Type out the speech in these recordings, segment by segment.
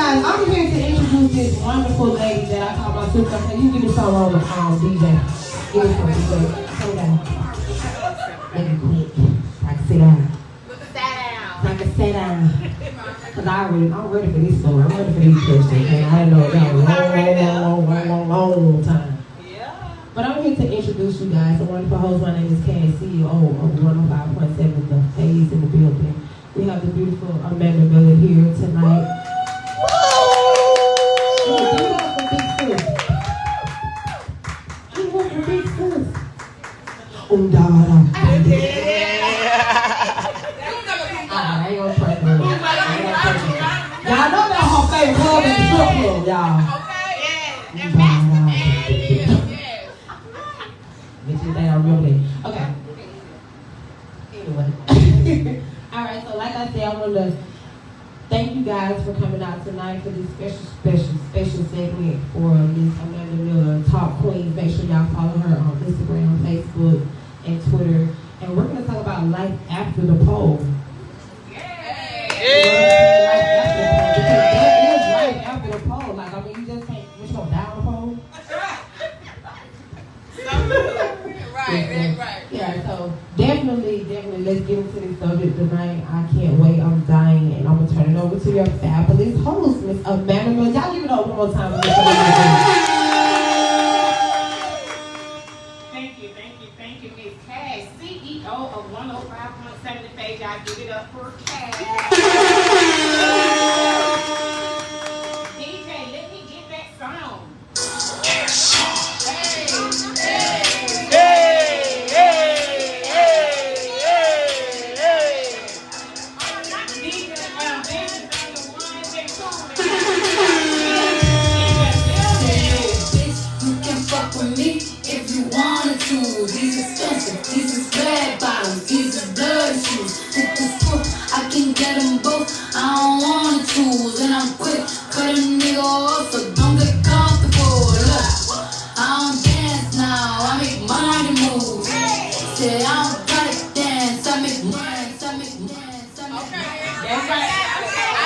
guys, I'm here to introduce this wonderful lady that I call my sister. Okay, you give me some on the DJ. Give me some DJ. Sit down. Make it quick. So I can sit down. So I can sit down. Because I'm ready for this story. I'm ready for these questions. Okay? I didn't know it was a long time. But I'm here to introduce you guys. The wonderful host. My name is Cass, CEO of 105.7 The Phase in the building. We have the beautiful Amanda Miller here tonight. I ain't gonna try to y'all know that her favorite club is the strip club, y'all. Bitch, you think I'm real. Okay. Anyway. Alright, so like I said, I want to thank you guys for coming out tonight for this special segment for Miss Amanda Miller, Top Queen. Make sure y'all follow her on Instagram, Facebook, and Twitter. And we're going to talk about life after the pole. Life after the pole. Like, I mean, you just can't, you gonna die on the pole? Right. Yeah, so definitely, let's get into this subject tonight. I can't wait. I'm dying, and I'm gonna turn it over to your fabulous host, Miss Amanda Miller. Y'all give it up one more time. Thank you, Miss Cass, CEO of 105.7 The Phase. Y'all give it up for Cass. DJ, let me get that sound. These is red bottoms, these is blood shoes. Hit the screw, I can get them both. I don't want to choose, and I'm quick, cut a nigga off, so don't get comfortable. Look, I don't dance now, I make money move. Say I don't gotta dance, I make dance, I make dance, I make dance. That's right. I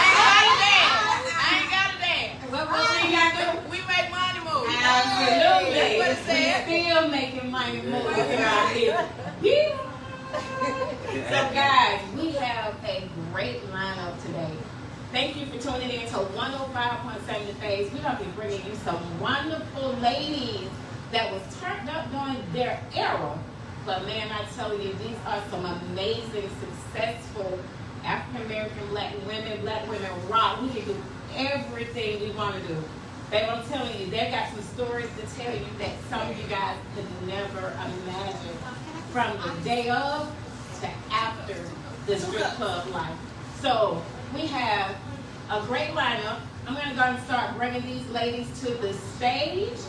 ain't gotta dance. What we gotta do? We make money move. Absolutely. What it said? Still making money move around here. So guys, we have a great lineup today. Thank you for tuning in to 105.7 The Phase. We're going to be bringing you some wonderful ladies that was turned up during their era. But man, I tell you, these are some amazing, successful African-American black women rock. We can do everything we want to do. Babe, I'm telling you, they got some stories to tell you that some of you guys could never imagine. From the day of to after the strip club life. So we have a great lineup. I'm going to go and start bringing these ladies to the stage.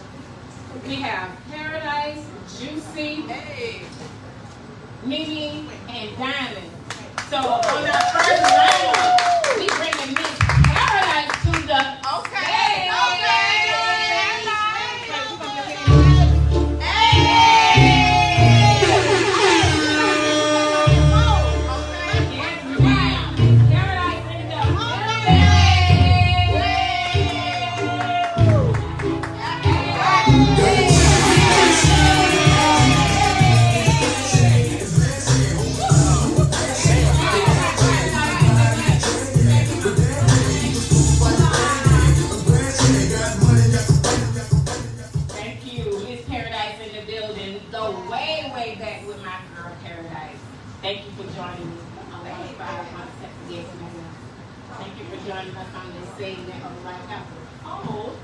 We have Paradise, Juicy, Mimi, and Diamond. So on our first lineup, we bringing Miss Paradise to the stage. Thank you for joining me on 105.7. Yes, ma'am. Thank you for joining us on this segment of Life After the Pole.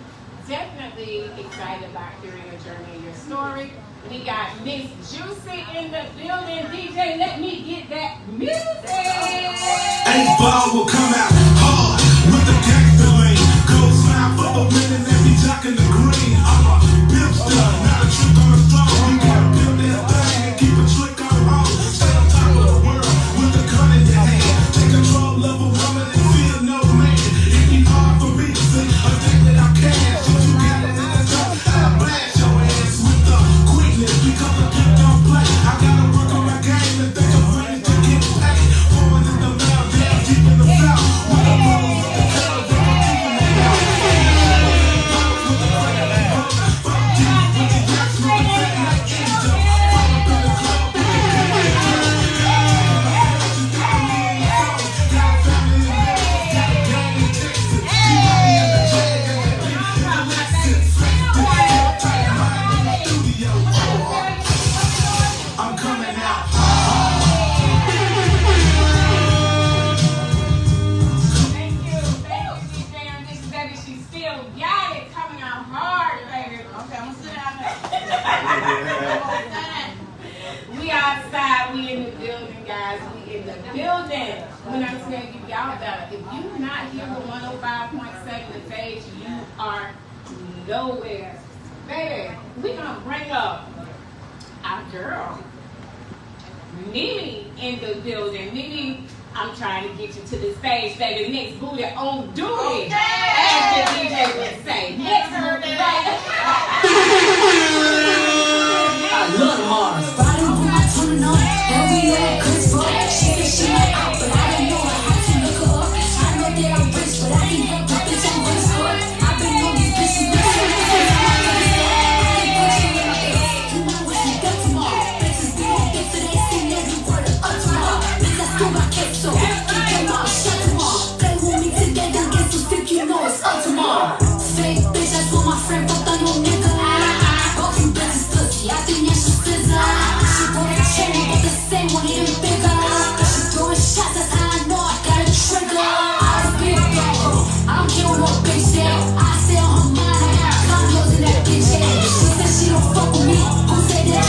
Definitely excited about hearing your journey and your story. We got Miss Juicy in the building. DJ, let me get that music. 8 Ball will come out hard with the gangster lane. Go slide for the women that be jocking the green. I'm a bipster, not a trick on the floor. You gotta build that thing and keep a trick on the road. Stay on top of the world with the gun in your hand. Take control of a woman and feel no man. It be hard for me to say a thing that I can. Should you get it in the top, I'll blast your ass with the quickness. Because the kid don't play. I gotta work on my game and think I'm ready to get paid. Pouring in the mouth, down deep in the south. not here with 105.7 The Phase, you are nowhere. Baby, we gonna bring up our girl, Mimi, in the building. Mimi, I'm trying to get you to the stage, baby. Next booty on duty, as the DJ would say. Next booty, right? I love Mars. Friday when I turn on, every day cause fuck. She said she like out, but I don't know how to look her up. I know that I'm rich, but I can get my bitch on this foot. I've been on these bitches, but she knows that I'm you know what she got tomorrow. Bitches be on get to they sing every word of tomorrow. Bitch, I still got kids, so keep your mouth shut tomorrow. Play with me together, get some stick, you know it's up tomorrow. Fake bitch, that's what my friend fucked on your nigga. Both you bitches pussy, I think that's just scissor. She bought a cherry, but the same one even bigger. She throwing shots, that's how I know I got a trigger. I was big dog, I don't care what bitch said. I stay on her mind, I got condos in that bitch head. She said she don't fuck with me, who said that?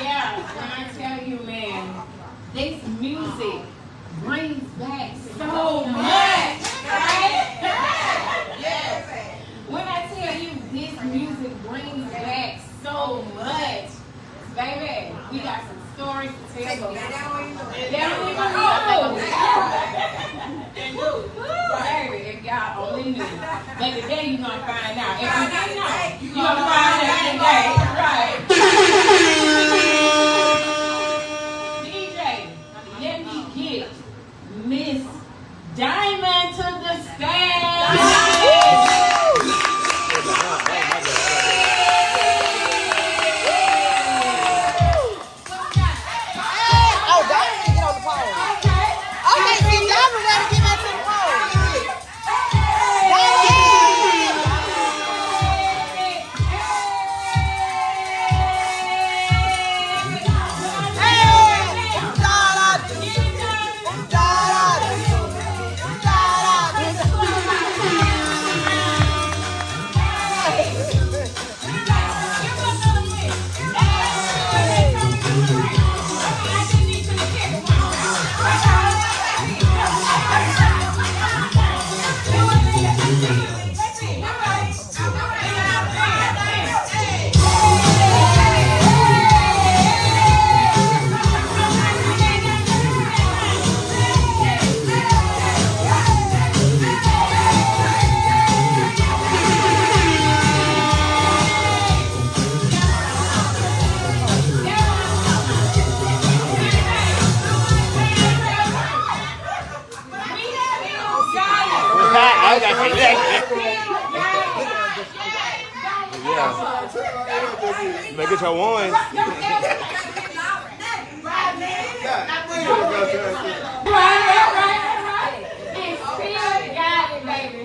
Yeah, when I tell you, man, this music brings back so much, right? When I tell you this music brings back so much, baby, we got some stories to tell. They don't even know. Baby, if y'all only knew. But today you're going to find out. If you didn't know, you're going to find out today. Right. DJ, let me get Miss Diamond to the stage. Make it your one. Right. And still got it, baby.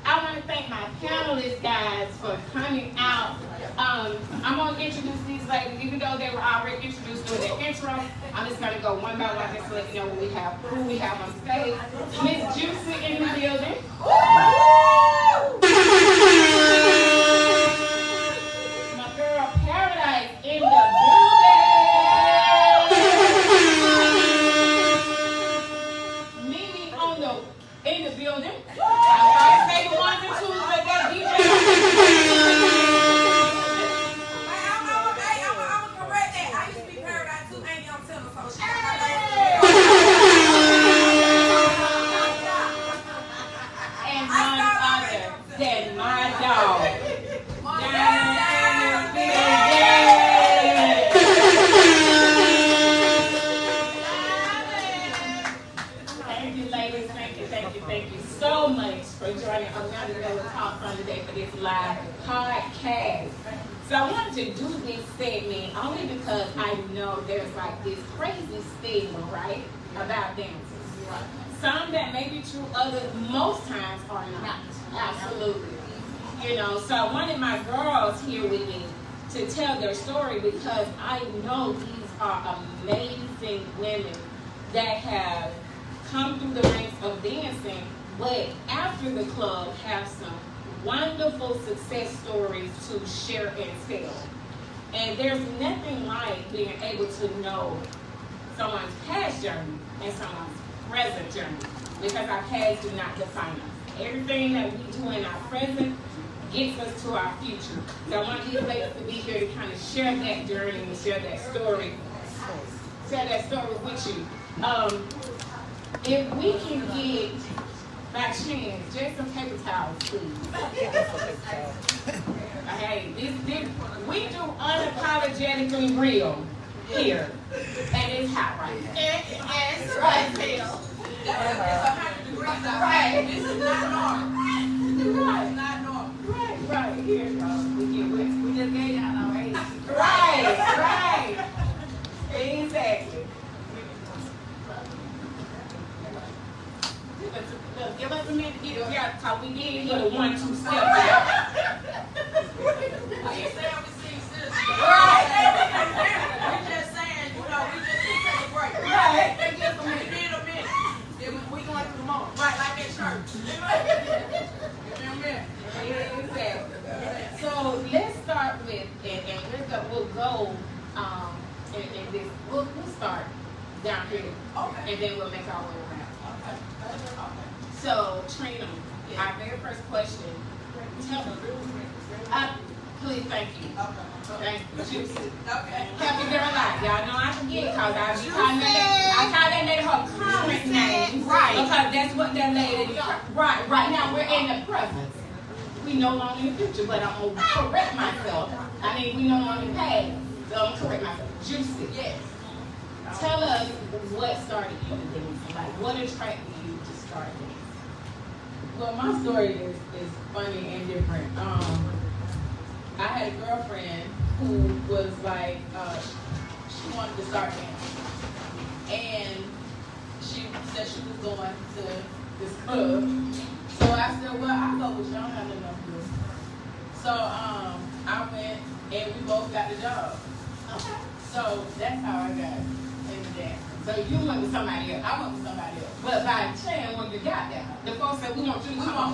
I want to thank my panelists, guys, for coming out. I'm going to introduce these ladies, even though they were already introduced during the intro. I'm just going to go one by one just to let you know who we have on stage. Miss Juicy in the building. My girl Paradise in the building. Mimi in the building. I'm going to say the ones and twos, but that DJ. And none other than my dog. Thank you, ladies. Thank you so much for joining another Talk Fun today for this live podcast. So I wanted to do this segment only because I know there's like this crazy stigma, right, about dancers. Some that may be true, others most times are not. Absolutely. You know, so I wanted my girls here with me to tell their story because I know these are amazing women that have come through the ranks of dancing, but after the club have some wonderful success stories to share and tell. And there's nothing like being able to know someone's past journey and someone's present journey, because our past do not define us. Everything that we do in our present gets us to our future. So I want these ladies to be here to kind of share that journey and share that story with you. If we can get, by chance, just some paper towels, please. Hey, we do unapologetically real here, and it's hot right now. Yes, right, Phil. Right. This is not normal. Right. Not normal. Right. Here it goes. We just gave y'all already. Right. Exactly. Look, give us a minute to get it here, because we did hit a 1-2 step. Right. We're just saying, we just need to take a break. Right. We need a minute. We going through the moment. Right, like at church. Exactly. So let's start with, and we'll go, and this, we'll start down here. Okay. And then we'll make our way around. Okay. So, Trina, our very first question, tell me, please, thank you. Okay. Juicy. Okay. Happy girl life. Y'all know I forget, because I call that lady her current name. Right. Because that's what that lady, right now we're in the present. We no longer in the future, but I'm going to correct myself. We no longer in the past. So I'm going to correct myself. Juicy. Yes. Tell us what started you to dance. Like, what attracted you to start dancing? Well, my story is funny and different. I had a girlfriend who was like, she wanted to start dancing. And she said she was going to this club. So I said, well, I'll go with you. I don't have enough to do. So I went, and we both got the job. Okay. So that's how I got into dancing. So you went with somebody else. I went with somebody else. But by chance, when you got there, the folks said, we want you to come on.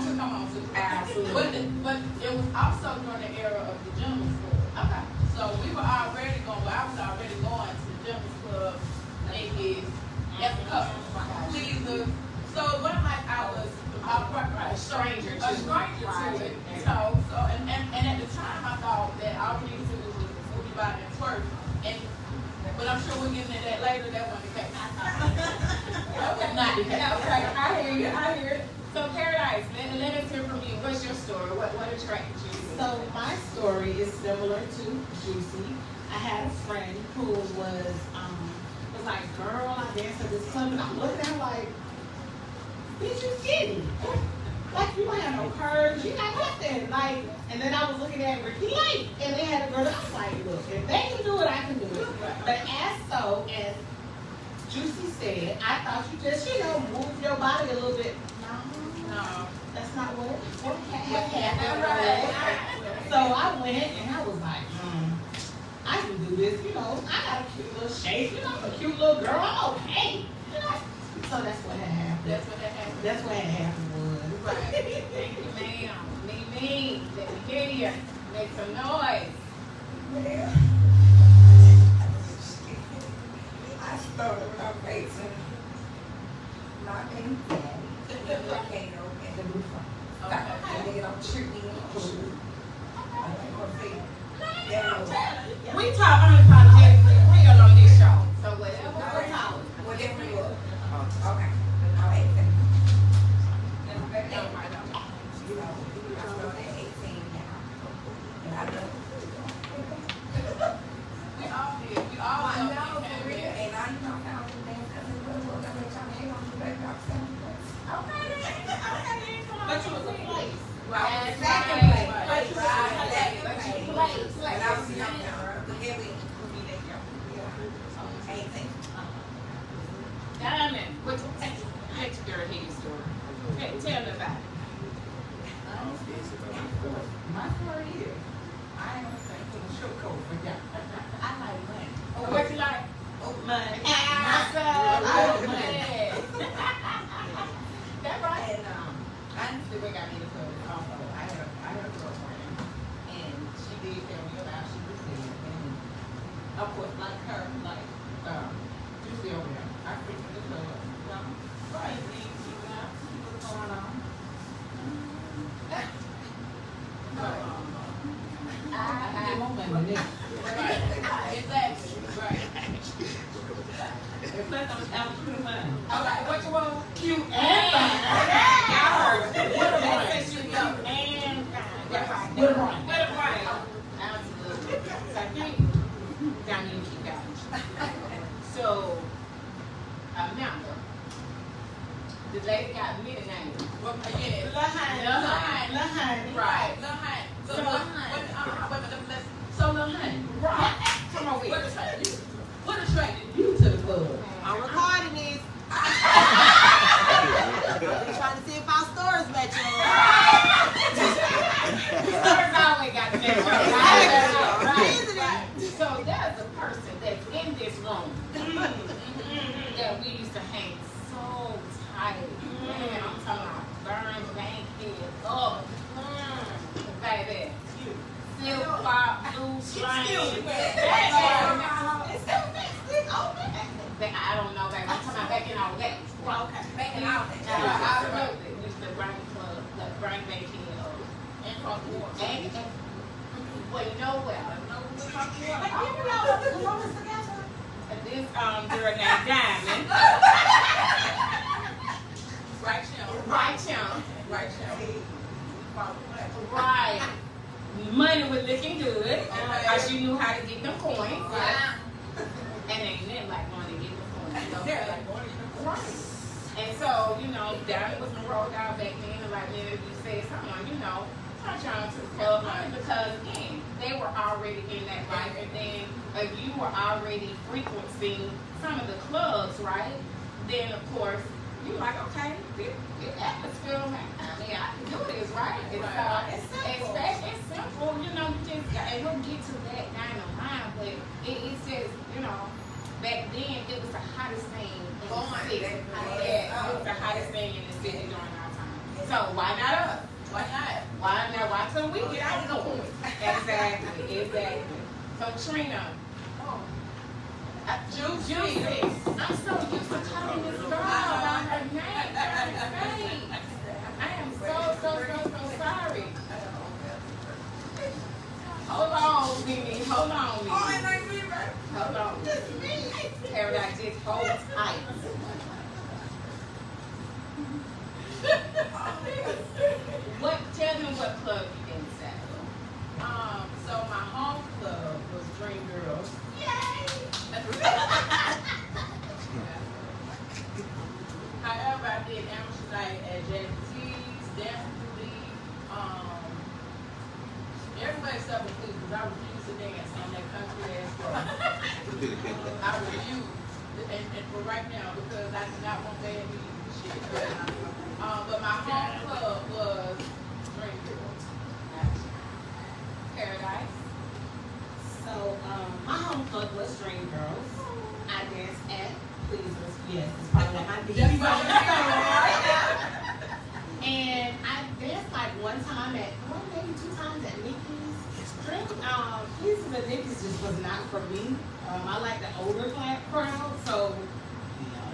Absolutely. But it was also during the era of the gentleman's club. Okay. So we were already going, I was already going to the gentleman's club naked as a couple. Jesus. So it wasn't like I was A stranger to it. So and at the time I thought that all we needed to do was move your body and twerk. But I'm sure we'll get into that later. That wasn't the case. That was not the case. Okay, I hear it. So Paradise, let us hear from you. What's your story? What attracted you? So my story is similar to Juicy. I had a friend who was like, girl, I dance at this club, and I'm looking at her like, bitch, you skinny. Like, you don't have no curves, you got nothing. Like, and then I was looking at Ricky Lake, and they had a girl that I was like, look, if they can do it, I can do it. But as Juicy said, I thought you just, move your body a little bit. No, that's not what happened. Right. So I went, and I was like, I can do this, I got a cute little shape, I'm a cute little girl, I'm okay, So that's what had happened. That's what had happened was. Right. Thank you, ma'am. Me. Let me get here. Make some noise. Well, I started when I was 18. Not being fat. The volcano and the roof. And they don't treat me in the pool. I think we'll see. We talk unapologetically real on this show. So whatever we're talking. Whatever it was. Okay. I ain't finished. I started at 18 now. And I love it. We all did. We all I loved know, it. for real. And I found the name because it was what I'm trying to hang on to baby. I'm saying. Okay, then. Come on. But you was a place. Right. Second place. place. When I was young, the heavy would be that young. Yeah. 18. Diamond, what you take? Let your girl hear your story. Tell me about it. My story is, I ain't gonna say put a short coat for y'all. I like money. What you like? Money. That's right. And I used to work out in the club also. I had a girlfriend, and she did tell me about she was there, and than this. Right. Exactly. Right. And plus, I'm pretty much. Okay, what you want? Cute and Y'all heard it. What a They brain. said she cute and fine. What a brain. What a brain. Absolutely. So I think down you keep going. So, Amanda, the lady got many names. Well, yeah. Lahane. Right. Lil Hank. So, So, Lil Hank. so Lil Hank. Right. Come on with What it. attracted you? What attracted you to the club? I'm recording this. I'm trying to see if our stories match up. Stars always got the next one. Right. So there's a person that's in this room that we used to hang so tight. Man, I'm talking about burn bankhead up. Baby. Silk pop, blue string. I don't know, baby. I'm talking about back in our days. Okay. Making out. Absolutely. We used to bring club, bring bankhead up. And from war. And, well, you know well. And this girl named Diamond. Right now. Right, chum. Right now. Right. Money was looking good. She knew how to get them coins. And ain't nothing like money to get them coins. You know? Right. And so, you know, Diamond was rolled out back then. And like, man, if you say something, you know, touch on to the club money because, again, they were already in that life. And then if you were already frequenting some of the clubs, right? Then, of course, you like, okay, this atmosphere, I mean, I can do this, right? It's simple, you know, you just got, and we'll get to that down the line, but it's just, you know, back then, it was the hottest thing in the city. It was the hottest thing in the city during our time. So, why not us? Why not? Why couldn't we get out of the Exactly. So, Trina. Juicy. I'm so used to calling this girl by her name. I am so sorry. Hold on, Mimi. Hold on. Paradise, just hold tight. Tell them what club you in Saturday. So my home club was Dream Girls. However, I did amateur night at Jazzy T's, Dance Duty, everybody except for please, because I refuse to dance on that country ass floor. I refuse, and for right now, because I do not want bad music shit. But my home club was Dream Girls. Paradise. So, my home club was Dream Girls. I danced at Pleasers. Yes, it's probably what my DJ. And I danced like one time maybe 2 times at Nikki's. Pleasers and Nikki's just was not for me. I like the older crowd, so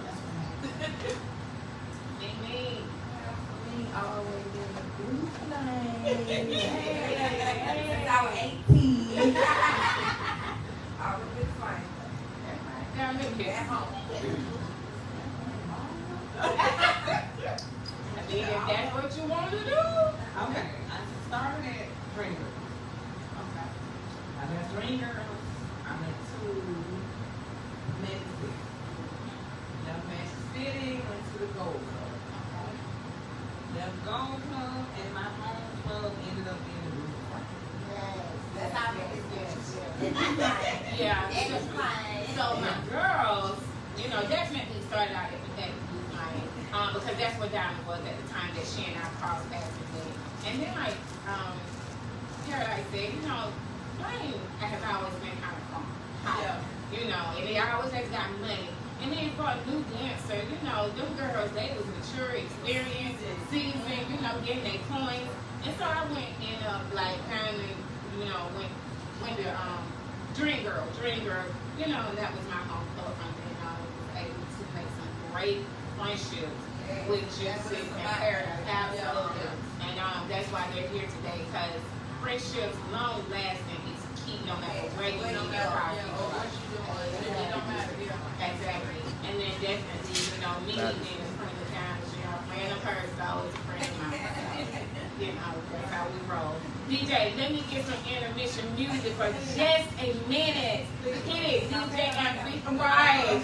that's what happened. Me. Always in the blue flame. Since I was 18. I was been fine. Down there at home. And then if that's what you want to do. Okay, I started at Dream Girls. Okay. I left Dream Girls. I went to Magic City. Left Magic City, went to the Gold Club. Okay. Left Gold Club, and my home club ended up being the Roof Park. That's how it is. Yeah. It's fine. So my girls, you know, definitely started out at the Blue Flame, because that's what Diamond was at the time that she and I crossed paths with. And then like Paradise said, you know, Flame has always been kind of fun. Yeah. You know, and they always has got money. And then for a new dancer, you know, them girls, they was mature, experienced, seasoned, you know, getting their coins. And so I went and like kind of, you know, went to Dream Girl, you know, and that was my home club from then on. I was able to make some great friendships with Juicy and Paradise. Absolutely. And that's why they're here today, because friendships long lasting is heat no matter where you know your car. Exactly. And then definitely, me being a friend of time, friend of hers is always a friend of mine. That's how we roll. DJ, let me get some intermission music for just a minute. Hit it, DJ Anthony. Right.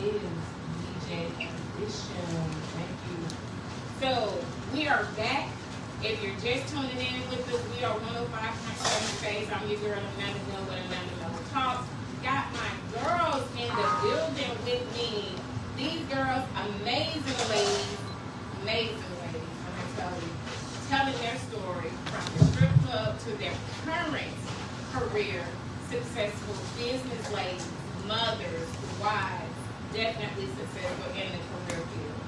is DJ Ambition. Thank you. So we are back. If you're just tuning in with us, we are 105.7 Phase. I'm your girl Amanda Mill with Amanda Mill Talks. Got my girls in the building with me. These girls, amazing ladies, I'm gonna tell you, telling their story from the strip club to their current career, successful business ladies, mothers, wives, definitely successful in the career field.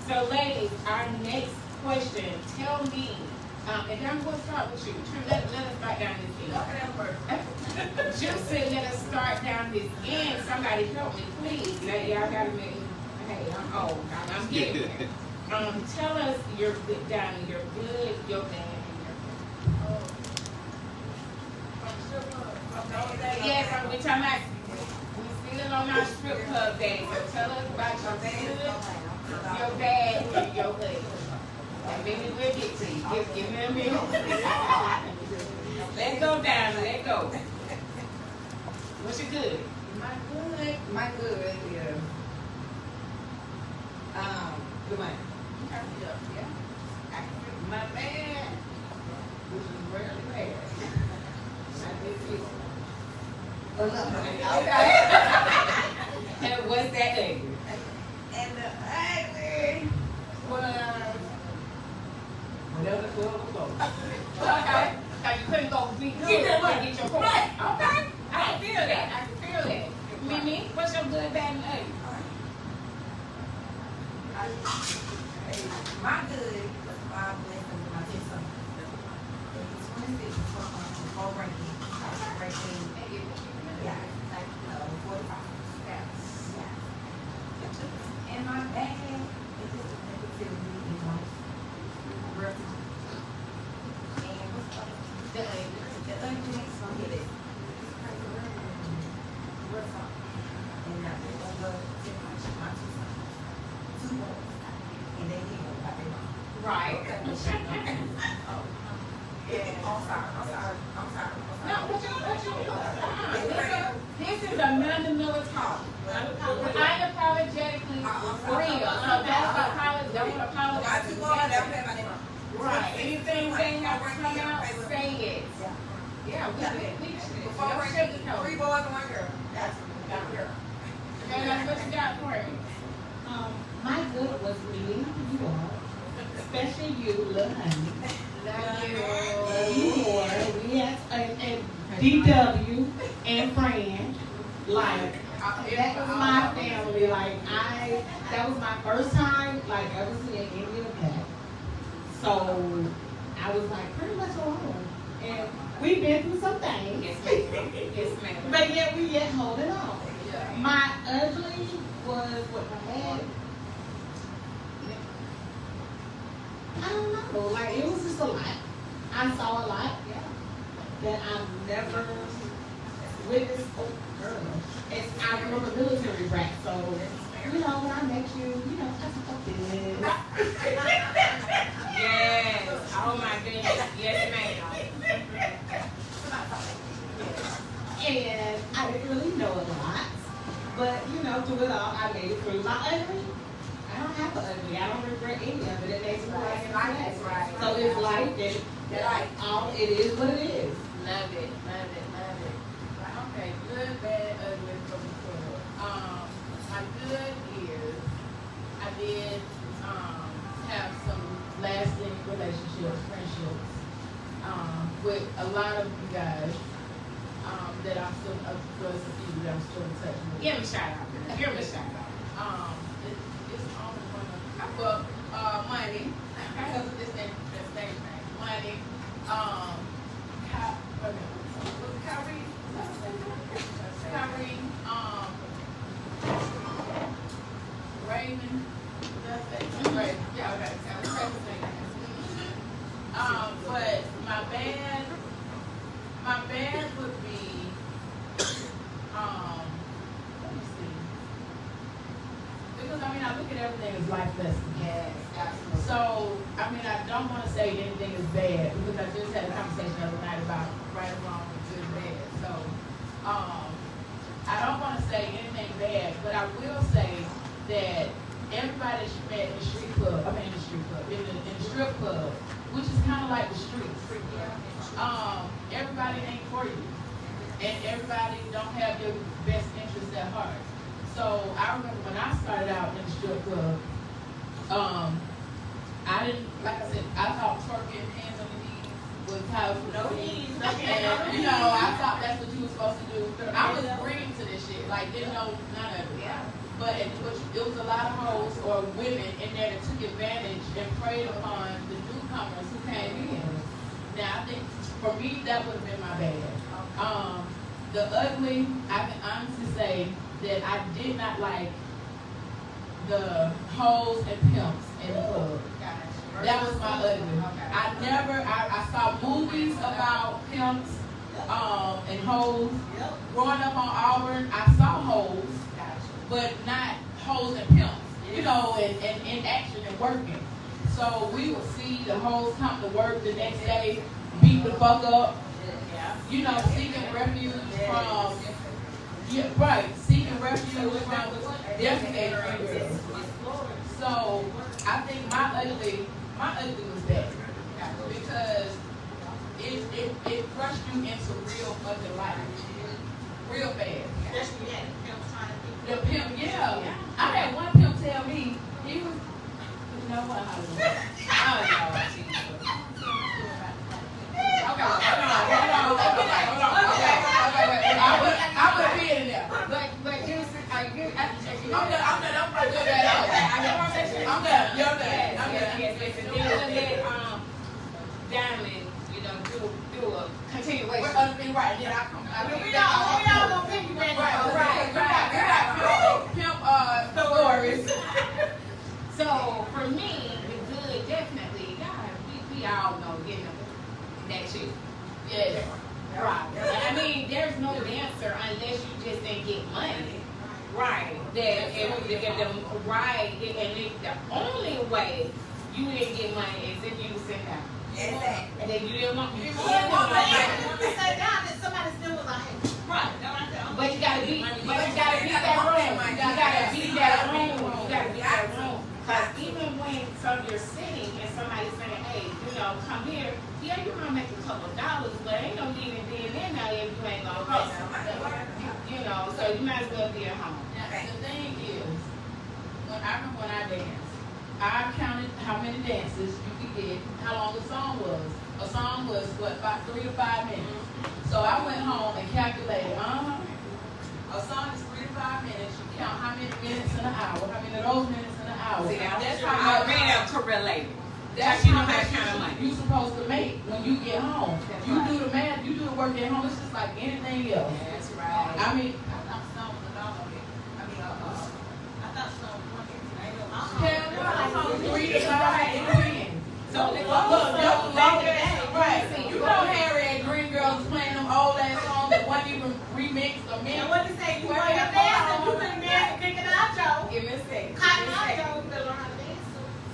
So ladies, our next question, tell me, and I'm going to start with you. Let us start down this end. Just said let us start down this end. Somebody help me, please. Y'all got to make me, hey, I'm old. I'm getting there. Tell us your good, down your good, your bad, and your good. Yes, we're talking about, we're still on our strip club day. So tell us about your good, your bad, and your good. And maybe we'll get to you. Give me a minute. Let's go down. Let's go. What's your good? My good is the money. Yeah. My man, which is rarely bad. Okay. And what's that ugly? And the ugly was whatever the club was going. Okay. So you couldn't go get your point. Right. Okay. I can feel that. I can feel that. Mimi, what's your good, bad, and ugly? My good was 5 blessings and my 10 son. 26 before ranking. Yeah, like 45. Yeah. And my bad is just a negativity in life. Refuge. And what's up? The ugly next one hit it. What's up? And I love my 2 sons. 2 boys. And they didn't know about their mom. Right. Yeah, I'm sorry. No, what you this is Amanda Miller Talk. Unapologetically real. So don't apologize. Right. Anything they have to come out, say it. Yeah, we Before don't ranking, sugarcoat 3 it. boys and 1 girl. That's girl. Okay, that's what you got for me. My good was meeting you all, especially you, little honey. Love you. Love you more. We had and DW and Fran, like that was my family. Like that was my first time like ever seeing any of that. So I was like pretty much alone, and we've been through some things. Yes, ma'am. Yes, ma'am. But yet we yet holding on. Yeah. My ugly was what my dad. I don't know. Like it was just a lot. I saw a lot that I've never witnessed. Oh, girl. I remember military brat, so when I met you, I fucked it. Yes. Oh my goodness. Yes, ma'am. And I didn't really know a lot, but through it all, I made it through. My ugly, I don't have an ugly. I don't regret any of it. It makes me like it. Right. So it's like that. All it is what it is. Love it. Okay, good, bad, ugly, from the club. My good is I did have some lasting relationships, friendships, with a lot of you guys that I'm still, was a few that I'm still in touch with. Give me a shout out. Give me a shout out. It's only one of, well, money, because of this name, money, Kyrie, Raymond, right, yeah, okay, but my bad would be, let me see, because I look at everything as life lessons. Yes, absolutely. So, I don't want to say anything is bad, because I just had a conversation the other night about right or wrong and good and bad. So, I don't want to say anything bad, but I will say that everybody that she met in the street club, in the strip club, which is kind of like the streets. Everybody ain't for you, and everybody don't have your best interests at heart. So I remember when I started out in the strip club, I didn't, like I said, I thought twerking, hands on the knees was how it was No supposed to be. knees, And, you know, I thought that's what you were supposed to do. I was green to this shit, like didn't know none of it. But it was a lot of hoes or women in there that took advantage and preyed upon the newcomers who came in. Now I think for me that would have been my bad. The ugly, I can honestly say that I did not like the hoes and pimps in the club. That was my ugly. I saw movies about pimps and hoes. Growing up on Auburn, I saw hoes, but not hoes and pimps, you know, and in action and working. So we would see the hoes come to work the next day, beat the fuck up, you know, seeking refuge from, seeking refuge from defecated girls. So I think my ugly was bad because it crushed you into real fucking life, real fast. The pimp, yeah. I had one pimp tell me he was, you know what? I would have been in there. But here's I'm done. You're done. Diamond, you know, do a continuation. Right, then I come. We all gonna piggyback. Right. Pimp stories. So for me, the good definitely, God, we all know getting that shit. Yeah. Right. I mean, there's no dancer unless you just didn't get money. Right. The only way you didn't get money is if you was sitting down. Exactly. And then you didn't want you Say down that somebody still was like, right. But you gotta beat that room. You gotta beat that room. Because even when you're sitting and somebody's saying, hey, you know, come here, yeah, you might make a couple of dollars, but ain't no need in being in there if you ain't gonna pay. You know, so you might as well be at home. The thing is, I remember when I danced, I counted how many dances you could get, how long the song was. A song was, about 3 to 5 minutes. So I went home and calculated, a song is 3 to 5 minutes. You count how many minutes in an hour, how many of those minutes in an hour. That's how I correlated. That's how much you're supposed to make when you get home. You do the math, you do the work at home. It's just like anything else. That's right. I mean, hell, 3 to 5 minutes. So look, right. You know Harry and Green Girls playing them old ass songs that wasn't even remixed or mixed. And what you say? You were your dance and you couldn't dance and pick it out, Joe. Give me a second. Cotton Eye Joe could learn how to dance.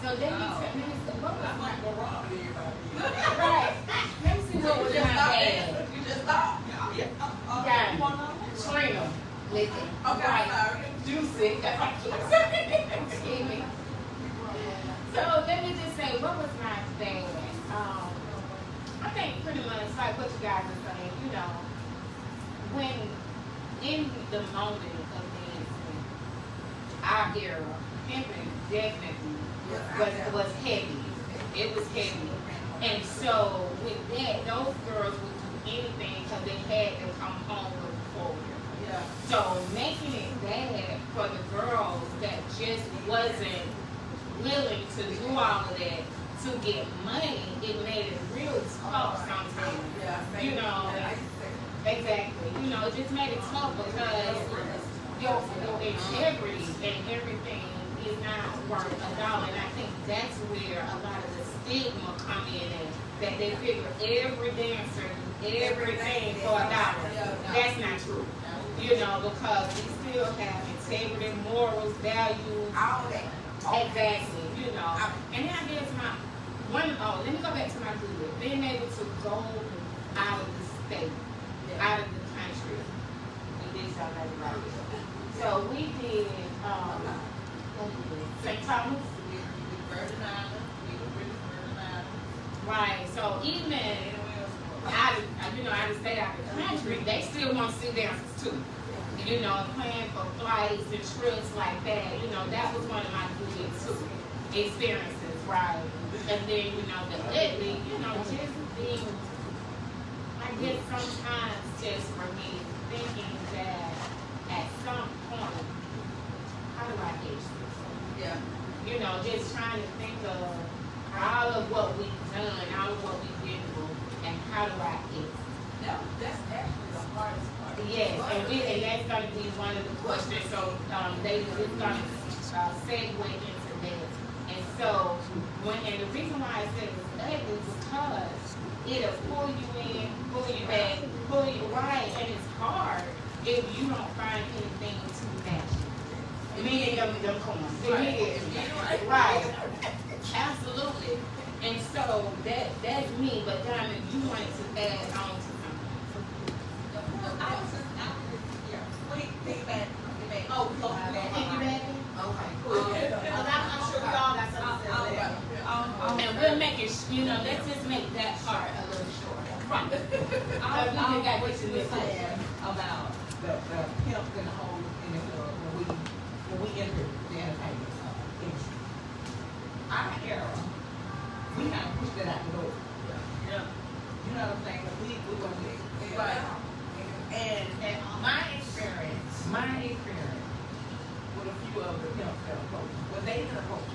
So then you tell me, what was my Go wrong with everybody. right? Let me see what was my bad. You just stop. Trina. Listen. Okay, I'm sorry. Juicy. Excuse me. So let me just say, what was my thing? I think pretty much like what you guys are saying, you know, when in the moment of dancing, our era, pimping definitely was heavy. It was heavy. And so with that, those girls would do anything because they had to come home with forward. Yeah. So making it bad for the girls that just wasn't willing to do all of that to get money, it made it real tough sometimes. Yeah. You know, exactly. You know, it just made it tough because your integrity and everything is not worth $1. And I think that's where a lot of the stigma come in at, that they figure every dancer, everything for $1. That's not true. You know, because we still have integrity, morals, values. All that. Exactly, you know. And then I guess let me go back to my good. Being able to go out of the state, out of the country. We did something like that. So we did, Thomas. Virgin Islands, British Virgin Islands. Right. So even out of state, out of the country, they still want to see dancers too. You know, paying for flights and trips like that. You know, that was one of my good too experiences, right? And then, you know, the Italy, you know, just being, I guess sometimes just for me, thinking that at some point, how do I get this? Yeah. You know, just trying to think of all of what we've done, all of what we've been through, and how do I get That's actually the hardest part. Yes, and that's gonna be one of the questions, so, it's gonna segue into that. And so, and the reason why I said it's ugly is because it'll pull you in, pull you back, pull you right, and it's hard if you don't find anything to match it. Me and them corns. It is. Right. Absolutely. And so, that's me, but Diamond, you wanted to add on to something. Oh, Piggybacking? Okay, cool. I'm sure we all got something to say. And we'll make it, let's just make that part a little shorter. Right. I got what you were saying about the pimps and the hoes in the club when we entered the entertainment industry. Our era, we kind of pushed it out the door. Yeah. You know what I'm saying? We gonna get it. Right. And my experience with a few of the pimps that approached, well, they didn't approach.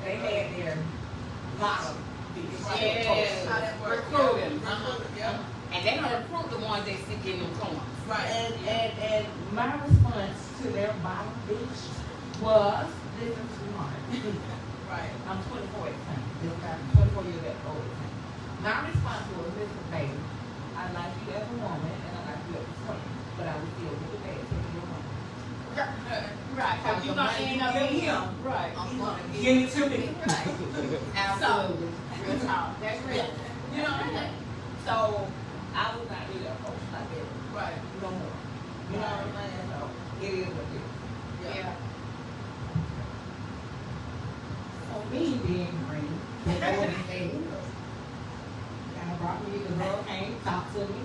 They had their bottom. Yeah. Recruiting. Yeah. And they don't recruit the ones they stick in them corners. Right. And my response to their bottom bitch was, listen to mine. Right. I'm 24 at the time. I'm 24 years old at the time. My response was, listen, baby, I like you as a woman and I like you as a friend, but I would still get the bad to your woman. Right. Cause you're gonna end up with him. Right. I'm gonna give it to me. Absolutely. Real talk. That's real. You know what I mean? So I was not really approached like that. Right. No more. You know what I'm saying? So it is what it is. Yeah. So me being green, they go and say, kind of brought me, the girl came, talked to me.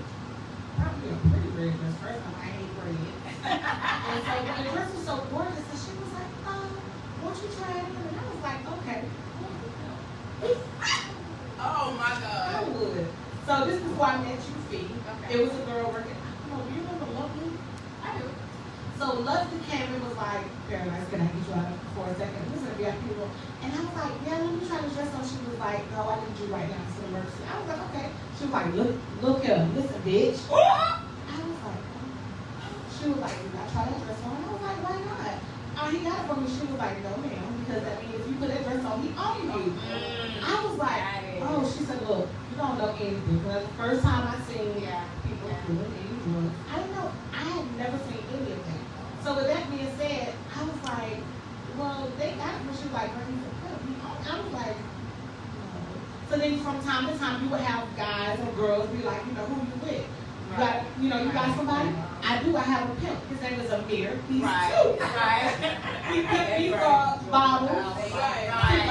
Probably a pretty red dress. First time I ain't red. And so the dress was so gorgeous, and she was like, won't you try it on? And I was like, okay. Oh my I God. would. So this is before I met you, Fee. It was a girl working. No, you remember Lovely? I do. So Lovely came and was like, Paradise, can I get you out for a second? This is a VIP room. And I was like, yeah, let me try to dress on. She was like, no, I need you right now. It's an emergency. I was like, okay. She was like, look here, listen, bitch. I was like, she was like, you gotta try that dress on. And I was like, why not? He got it for me. She was like, no, ma'am, because I mean, if you put that dress on, he own you. I was like, oh, she said, look, you don't know anything. Because the first time I seen people doing any drugs, I didn't know. I had never seen any of that. So with that being said, I was like, well, they got it, but she was like, bro, he's a pimp. He own. I was like, no. So then from time to time, you would have guys or girls be like, who you with? You got, you got somebody? I do. I have a pimp. His name is Amir. He's cute. Right. He picked me for bottles, Right.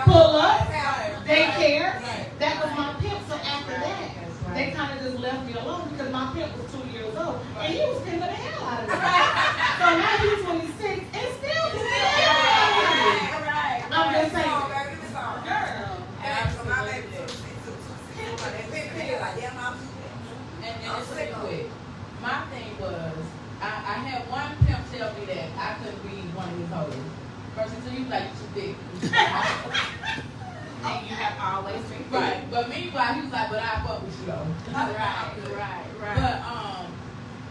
pull up, daycare. That was my pimp. So after that, they kind of just left me alone because my pimp was 2 years old and he was pimping the hell out of me. So now he's 26 and still the hell out of me. I'm just saying. And it's really quick. My thing was, I had one pimp tell me that I couldn't be one of his hoes. First until you like too thick. And you have always been Right. But meanwhile, he was like, but I fuck with you though. Right. But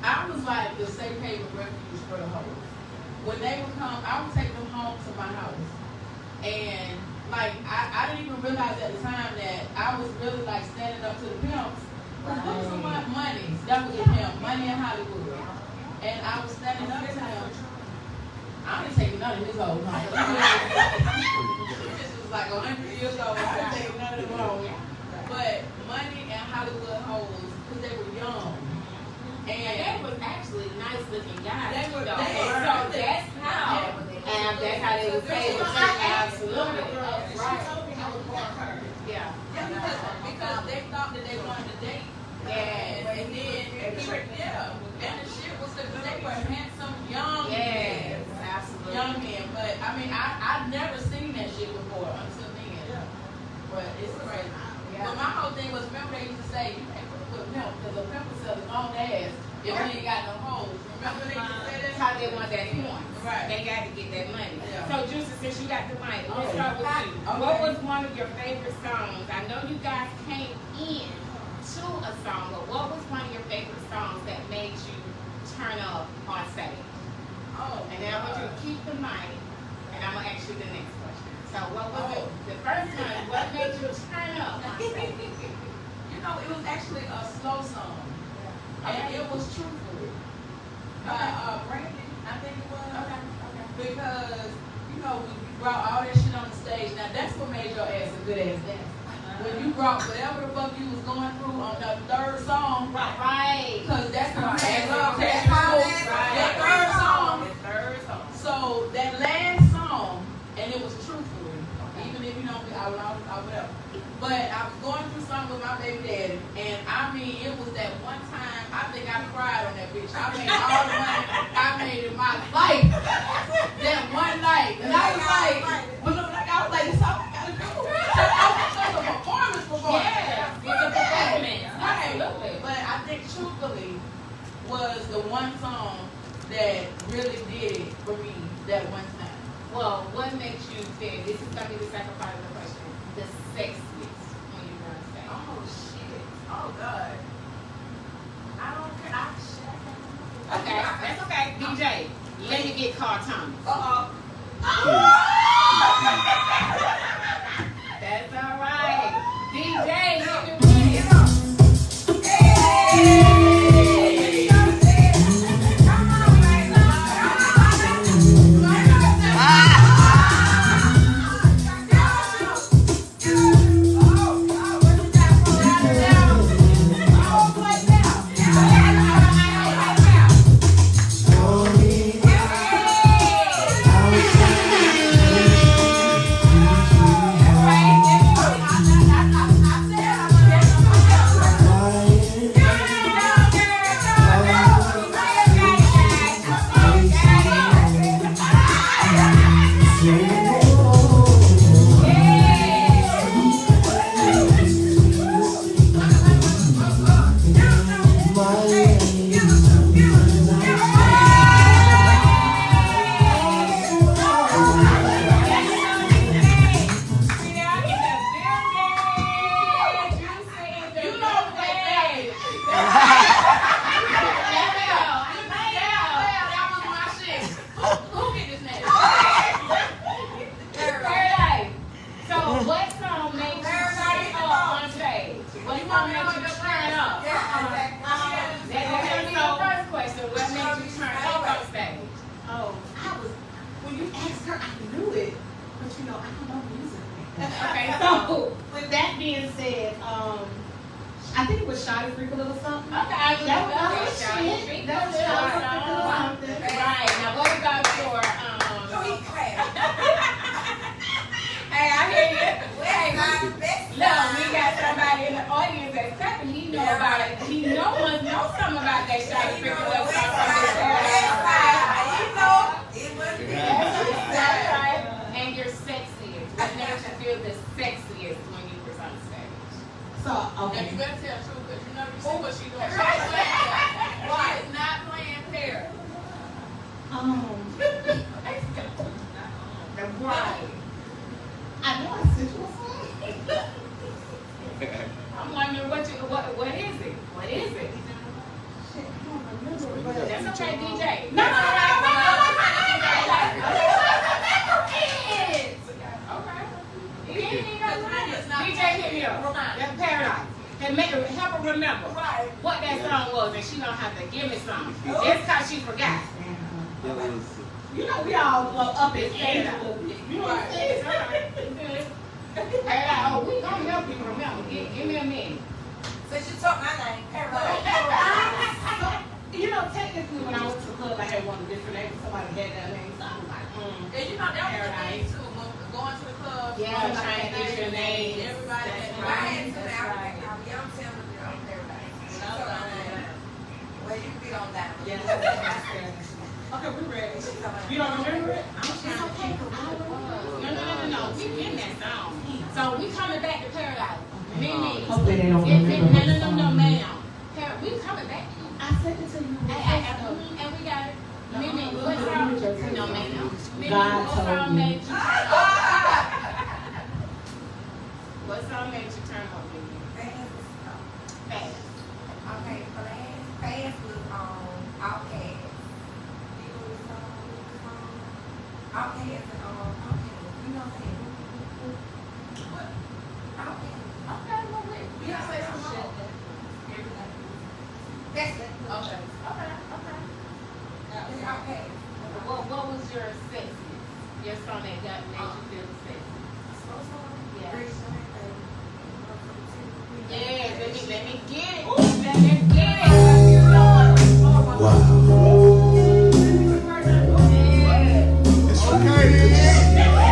I was like the safe haven refuge for the hoes. When they would come, I would take them home to my house. And like I didn't even realize at the time that I was really like standing up to the pimps. What was the money? That was the pimp, Money in Hollywood. And I was standing up to him. I didn't take none of his hoes home. He just was like 100 years old. I didn't take none of them home. But Money and Hollywood hoes, because they were young. And they was actually nice looking guys. They were. So that's how they would pay the I mean, I've never seen that shit before until then. Yeah. But it's crazy. Yeah. But my whole thing was, remember they used to say, you can't put pimp, because a pimp will sell his own ass if he ain't got no hoes. Remember they used to say That's that? how they want that point. Right. They got to get that money. Yeah. So, Juicy, since you got the mic, let's Okay. start with you. Okay. What was one of your favorite songs? I know you guys came in to a song, but what was one of your favorite songs that made you turn up on stage? Oh, And then I want you to keep the mic, and I'm going to ask you the next question. So, what was it? The first one, what made you turn up on stage? You know, it was actually a slow song. And it was Truthful. Brandy, I think it was. Okay. Because, you know, when you brought all that shit on the stage, now that's what made your ass a good ass dancer. When you brought whatever the fuck you was going through on the third song, Right. because that's the Right. that third song. The third song. So that last song, and it was Truthful, even if you don't be, I whatever. But I was going through something with my baby daddy, and I mean, it was that one time, I think I cried on that bitch. I made all the money I made in my life. That one night. And I was like, this all I gotta do. Just a performance. Yeah. It's a performance. Absolutely. But I think Truthfully was the one song that really did it for me that one time. Well, what makes you feel, this is going to be the second part of the question, the sexiest when you're on stage? Oh shit. Oh god. I don't care. Okay, that's okay. DJ, let me get called Tommy. That's all right. DJ, let me win it. Okay, so with that being said, I think it was Shawty Freak a Little Something. okay, That was shit. That was Shawty Freak a Little Something. right. Now what about your Hey, I hear you. Look, we got somebody in the audience that's clapping. He know about it. He must know something about that Shawty Freak a Little Something from this That's right. And you're sexiest. What makes you feel the sexiest when you was on stage? So, Now okay. you better tell the truth, because you know you see what she doing. She ain't playing fair. She is not playing fair. Right. I know I sent you a song. I'm wondering what is it? What is it? Shit, I don't remember. But That's okay, DJ. No, no, no, no, DJ, hit me up. That's Paradise. And help her remember what that song was, and she don't have to give me some. Just cause she forgot. You know we all up in age a little bit. You know what I'm saying? Paradise, oh, we gonna help you remember. Give me a minute. You know, technically when I went to the club, I had one different name. Somebody had that name, so I was like, And you know, that was the thing too, when going to the club. Yeah, somebody trying to had get your name. Everybody had That's their right. name. That's right. yeah. Okay, we ready. You don't remember it? I'm trying to keep So we coming back to Paradise. Mimi. Hopefully they don't No, remember. ma'am. We coming back. I sent it to you. And we got it. Mimi, what song? No, ma'am. Mimi, God what song told me. made you turn on? What song made you turn on, Mimi? Fast. Okay, fast was Outkast. You know the song? Outkast and Outkast. You know what I'm saying? What? Outkast. Okay, well, wait. You gotta say some shit. That's it. Okay. It's Outkast. What was your sexiest? Your song that got made you feel the sexiest? Slow song? Yeah. Great song. Yeah, let me get it. Let me get it. Wow. Yeah. It's okay.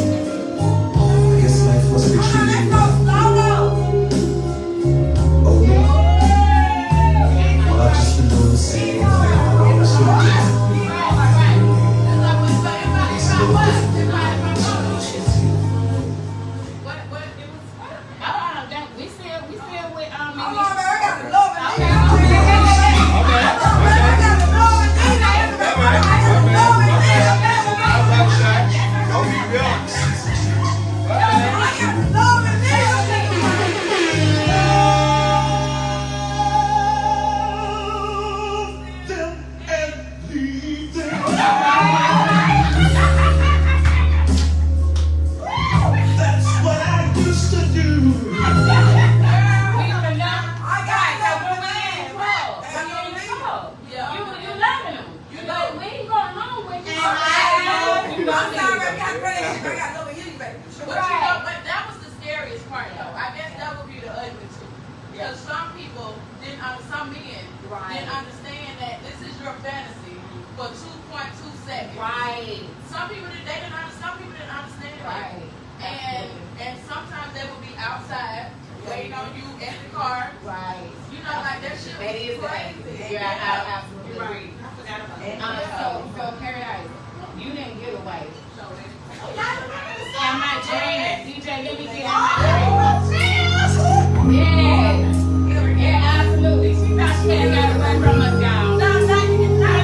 I guess life must be treated. Oh yeah. Well, I've just been doing the same thing I always do. That's what I used to do. But that was the scariest part, though. I guess that would be the ugly too. Because some people didn't, some men didn't understand that this is your fantasy for 2.2 seconds. Right. Some people didn't understand that. Right. And sometimes they would be outside waiting on you in the car. Right. You know, like that shit That is was crazy. You're absolutely You're right. right. I forgot about that. So Paradise, you didn't get away. So that's- Am I dreaming? DJ, let me get Am I dreaming? Yeah, absolutely. She thought she had got away from us, y'all.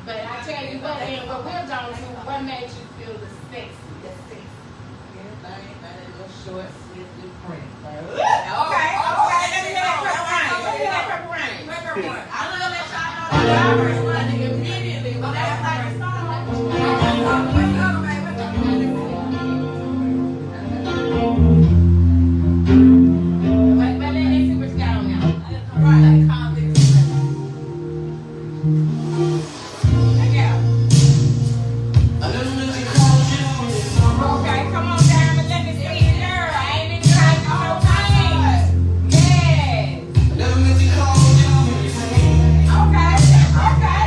But I tell you what, and what we're going to, what made you feel the sexy? Anything that is a short, sweet, good print. Okay. Let me hear that purple rain. I don't know that y'all know that I responded immediately when that was like the song. What's the other way? What's the other way? But let's see what you got on now. Right. Convicts. Okay, come on, Diamond, let me see you, girl. I ain't been trying the whole time. Yes. Okay.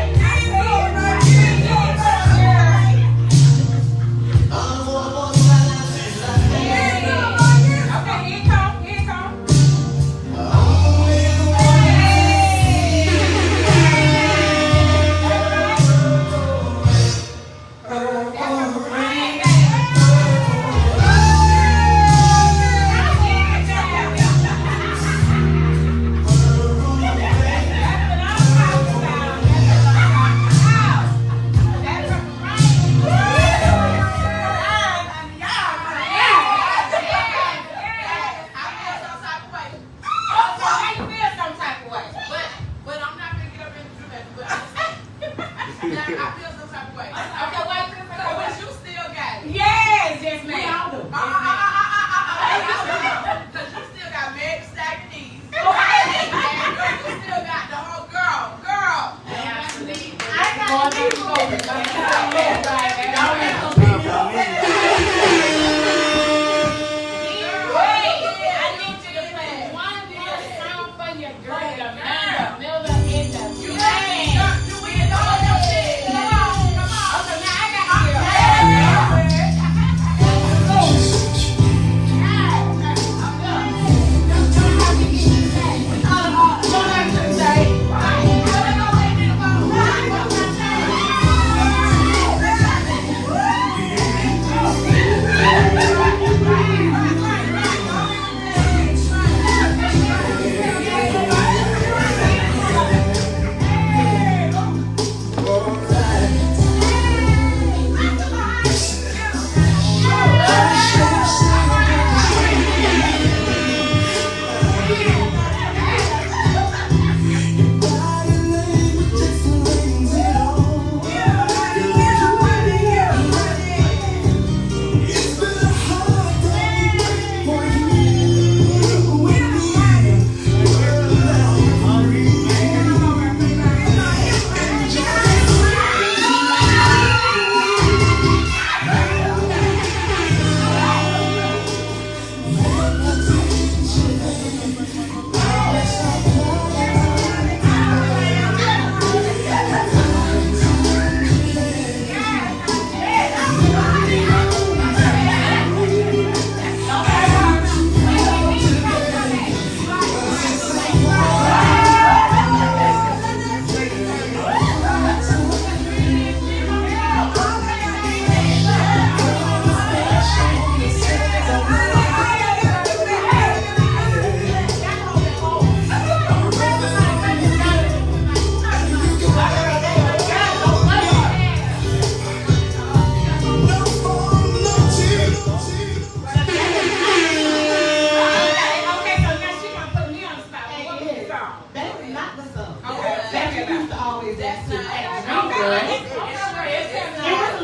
feel some type of way. Okay, wait. But you still got it. Yes, yes, ma'am. Because you still got Meg stacking these. And you still got the whole girl. I got to be focused. Wait, I need you to play one more song for your girl, Amanda Miller in the You band. win all your shit. Come on. Okay, now I got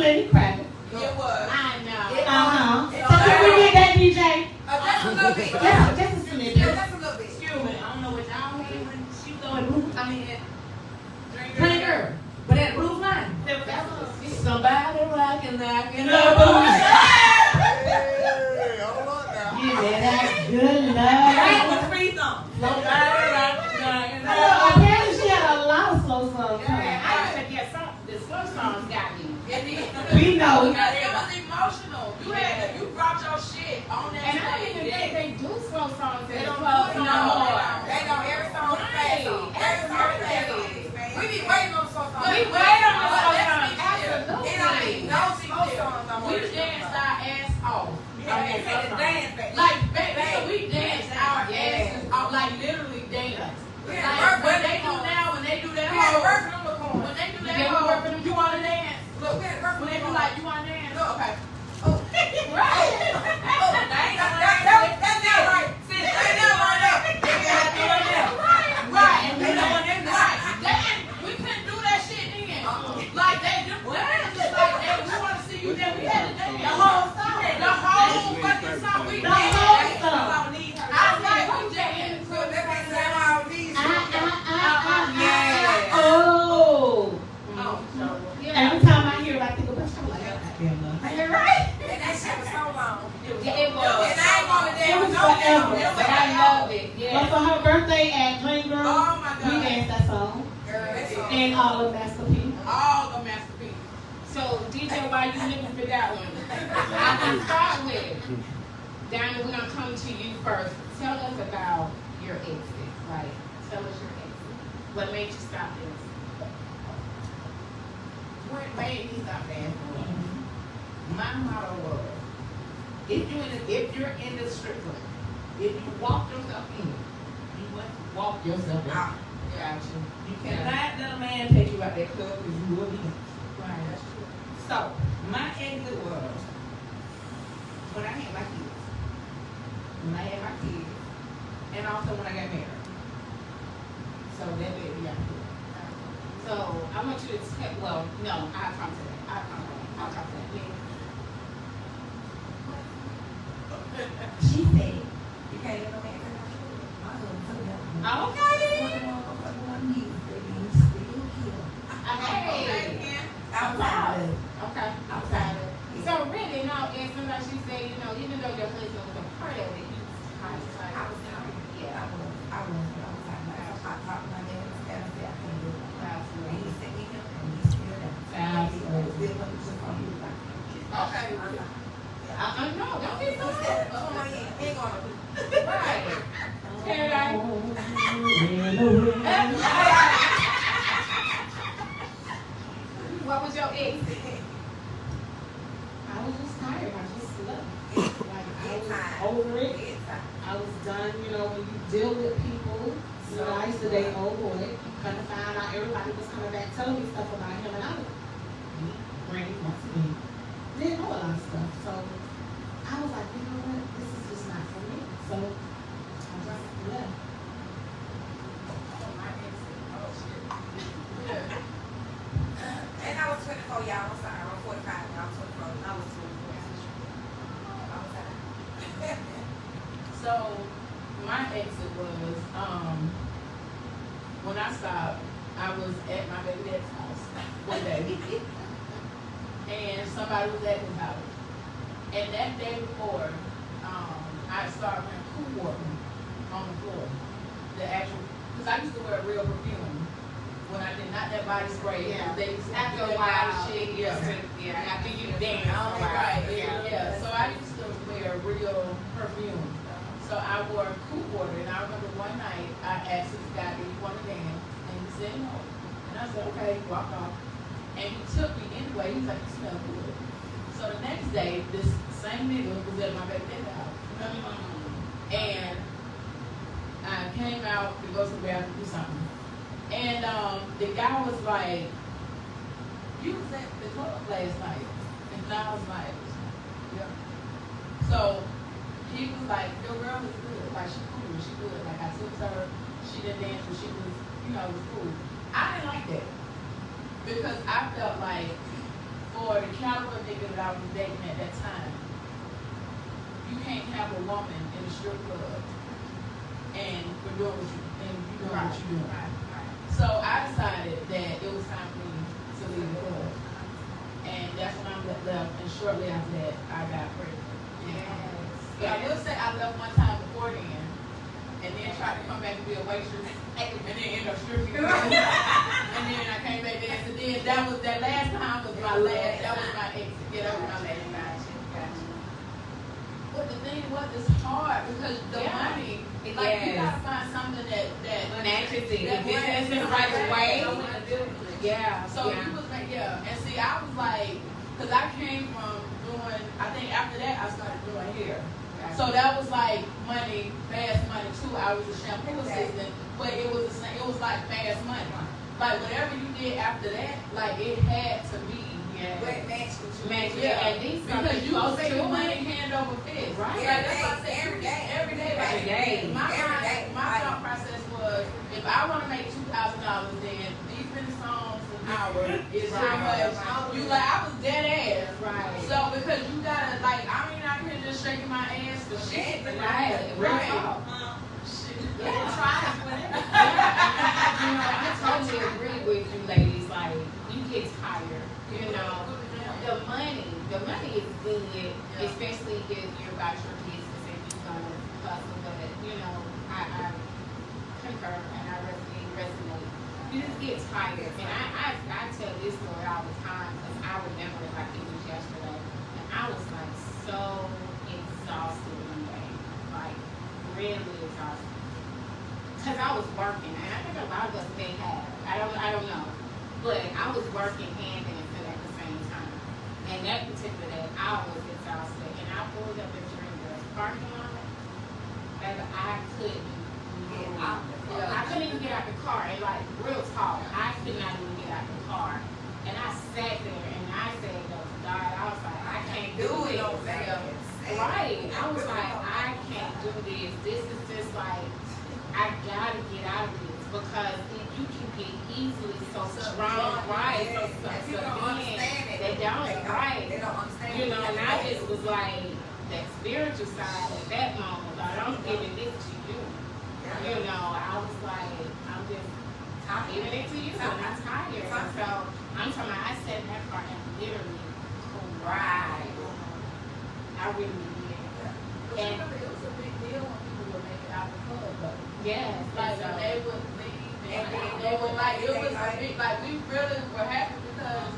Lenny Kravitz. It was. I know. So can we get that, DJ? Just a little bit. Yeah, just a snippet. Just a little bit. Excuse me, I don't know what y'all mean when she was going roof. I mean, Drinker. But that roof line. somebody rocking like an Yeah, that's good love. Apparently she had a lot of slow songs. I said, yeah, the slow songs got me. We know. It was emotional. You brought your shit on that And I don't even stage. think they do slow songs in They the don't club do it no no more. more. They don't. Every song is fast song. Every song is fast song. We be waiting on slow songs. We wait on the slow Let's songs. be clear. Absolutely. It ain't no slow songs no more. We danced our ass off. Dance, Like, baby, we danced our asses off, like literally dance. Like, what they do now, when they do that whole, when they do that whole, you want to dance? Look, we had to work When they do like, you want to dance? Look, okay. Right. That's not right. Sis, that's not right up. Right. And we couldn't do that shit then. Like, they do, just like, hey, we want to see you there, we had to dance. The whole song. The whole fucking song. We The danced. whole song. I was like, we danced. Oh. Yeah. Every time I hear it, I think about something like that. You're right. And that shit was so long. Yeah, it was. And I ain't gonna It was dance forever. But I love it. But Yeah. for her birthday at Dream Girl, Oh my we God. danced that song. And all of Master P. All the masterpieces. So, DJ, while you looking for that one, I'm going to start with, Diana, we're going to come to you first. Tell us about your exit, right? Tell us your exit. What made you stop this? What made me stop dancing? My motto was, if you're in the strip club, if you walk yourself in, you must walk yourself out. Gotcha. You cannot let a man take you out that club because you will be done. Right, that's true. So, my exit was when I had my kids. And also when I got married. So that baby got killed. So So I want you to tell, well, no, I'll come to that. I'll come to that. I'll come to that. Yeah. She said, you can't get no man for no shit. My husband took that. Okay. Hey. Outside of Okay. Outside of. So really, no, and sometimes she said, you know, even though your husband was a part of it, he was kind of like, I was talking. Yeah, I was talking about I talked to my dad and said, I can't do it. And he said, he can, and he's still there. Absolutely. Still looking for you. Okay. No, don't be so Oh, yeah, he ain't gonna. right. Caroline. What was your ex? I was just tired. I just left. Like I was over it. I was done. You know, when you deal with people. You know, I used to date old boy. Kind of find out everybody was coming back telling me stuff about him, and I was brain once again. Didn't know a lot of stuff, so I was like, you know what? This is just not for me. So I just left. And I was 24, y'all. I'm sorry. I'm 45. Y'all 24. I was 24. So my exit was when I stopped, I was at my baby dad's house one day, and somebody was at his house. And that day before, I started wearing Cool Water on the floor. The actual, because I used to wear real perfume when I did not that body spray. Yeah. They used to After do a that while, body shit. Yeah. after you dance. Right, Yeah. yeah. So I used to wear real perfume. So I wore Cool Water, and I remember one night I asked this guy, "Do you want to dance?" And he said no. And I said, "Okay," walked off. And he took me anyway. He was like, "You smell good." So the next day, this same nigga was at my baby dad's house. And I came out to go to the bathroom to do something. And the guy was like, "You was at the club last night." And I was like, "Yeah." So he was like, "Your girl is good. Like, she cool. She good. Like, I took her. She didn't dance, but she was, you know, was cool." I didn't like that. Because I felt like for the caliber of nigga that I was dating at that time, you can't have a woman in a strip club and for doing what you doing what you doing. So I decided that it was time for me to leave the club. And that's when I left, and shortly after that I got pregnant. But I will say I left one time before then, and then tried to come back and be a waitress, and then end up stripping. And then I came back there, and then that last time was my last, that was my exit. Yeah, that was my last time. But the thing was, it's hard because the money, like you gotta find something that Matches it. that If it's in the right way. Yeah. So he was like, yeah. And see, I was like, because I came from doing, I think after that I started doing hair. So that was like money, fast money too. I was a shampoo assistant, but it was the same, it was like fast money. Like whatever you did after that, like it had to be Match yeah, at least because you was taking money hand over fist. Right. Like that's why I said every day. Every day. My thought process was, if I want to make $2,000, then these many songs an hour is how much. You like, I was dead ass. Right. So because you gotta like, I mean, out here just shaking my ass for shit. Right. Shit. Yeah, try it, whatever. You know, I totally agree with you, ladies. Like, you get tired. You know, the money is good, especially if you're about your business and you're gonna hustle. But you know, I concur and I resonate. You just get tired, and I tell this story all the time because I remember it like it was yesterday, and I was like so exhausted one day, like really exhausted. Cause I was working, and I think a lot of us may have. I don't know, but I was working hand in hand at the same time. And that particular day, I was exhausted, and I pulled up a Dreamgirls parking lot. Baby, I couldn't get out. I couldn't even get out the car. And like real talk, I could not even get out the car. And I sat there and I said, "God," I was like, "I can't do it." Right? I was like, "I can't do this. This is just like." I gotta get out of this because if you can get easily so strong, right? So People don't understand it. They don't, right? They don't understand You it. know, and I just was like, that spiritual side at that moment, like, I'm giving this to you. You know, I was like, I'm just giving it to you, and I'm tired. And so, I'm talking about, I sat in that car and literally cried. I really did. And It was a big deal when people would make it out the club, though. yes, Like, when they would leave, and they would, like, it was a big, like, we really were happy because,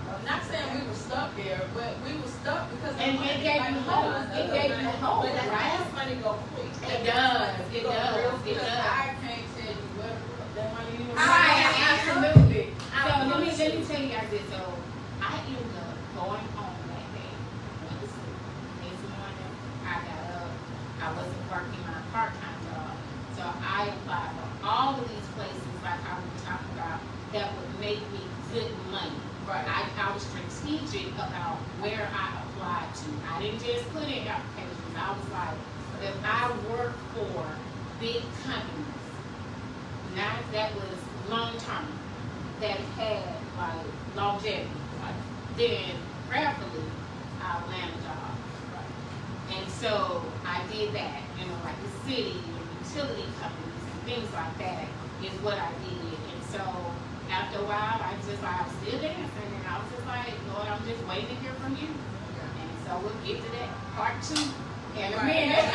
I'm not saying we were stuck there, but we were stuck because. And it gave you hope. It gave you hope, But that right? gas money go quick. It does. It Go does. real It quick. does. I can't tell you what that money you Right, absolutely. So let me tell you guys this. So I ended up going home that day. Went to sleep. Next morning, I got up. I wasn't working my part-time job. So I applied for all of these places like I was talking about that would make me good money. Right. I was strategic about where I applied to. I didn't just put in applications. I was like, if I work for big companies, not that was long term, that had like longevity, then prayerfully I'll land a job. And so I did that, you know, like the city and utility companies and things like that is what I did. And so after a while, I was still dancing, and I was just like, Lord, I'm just waiting to hear from you. And so we'll get to that part 2 in a minute.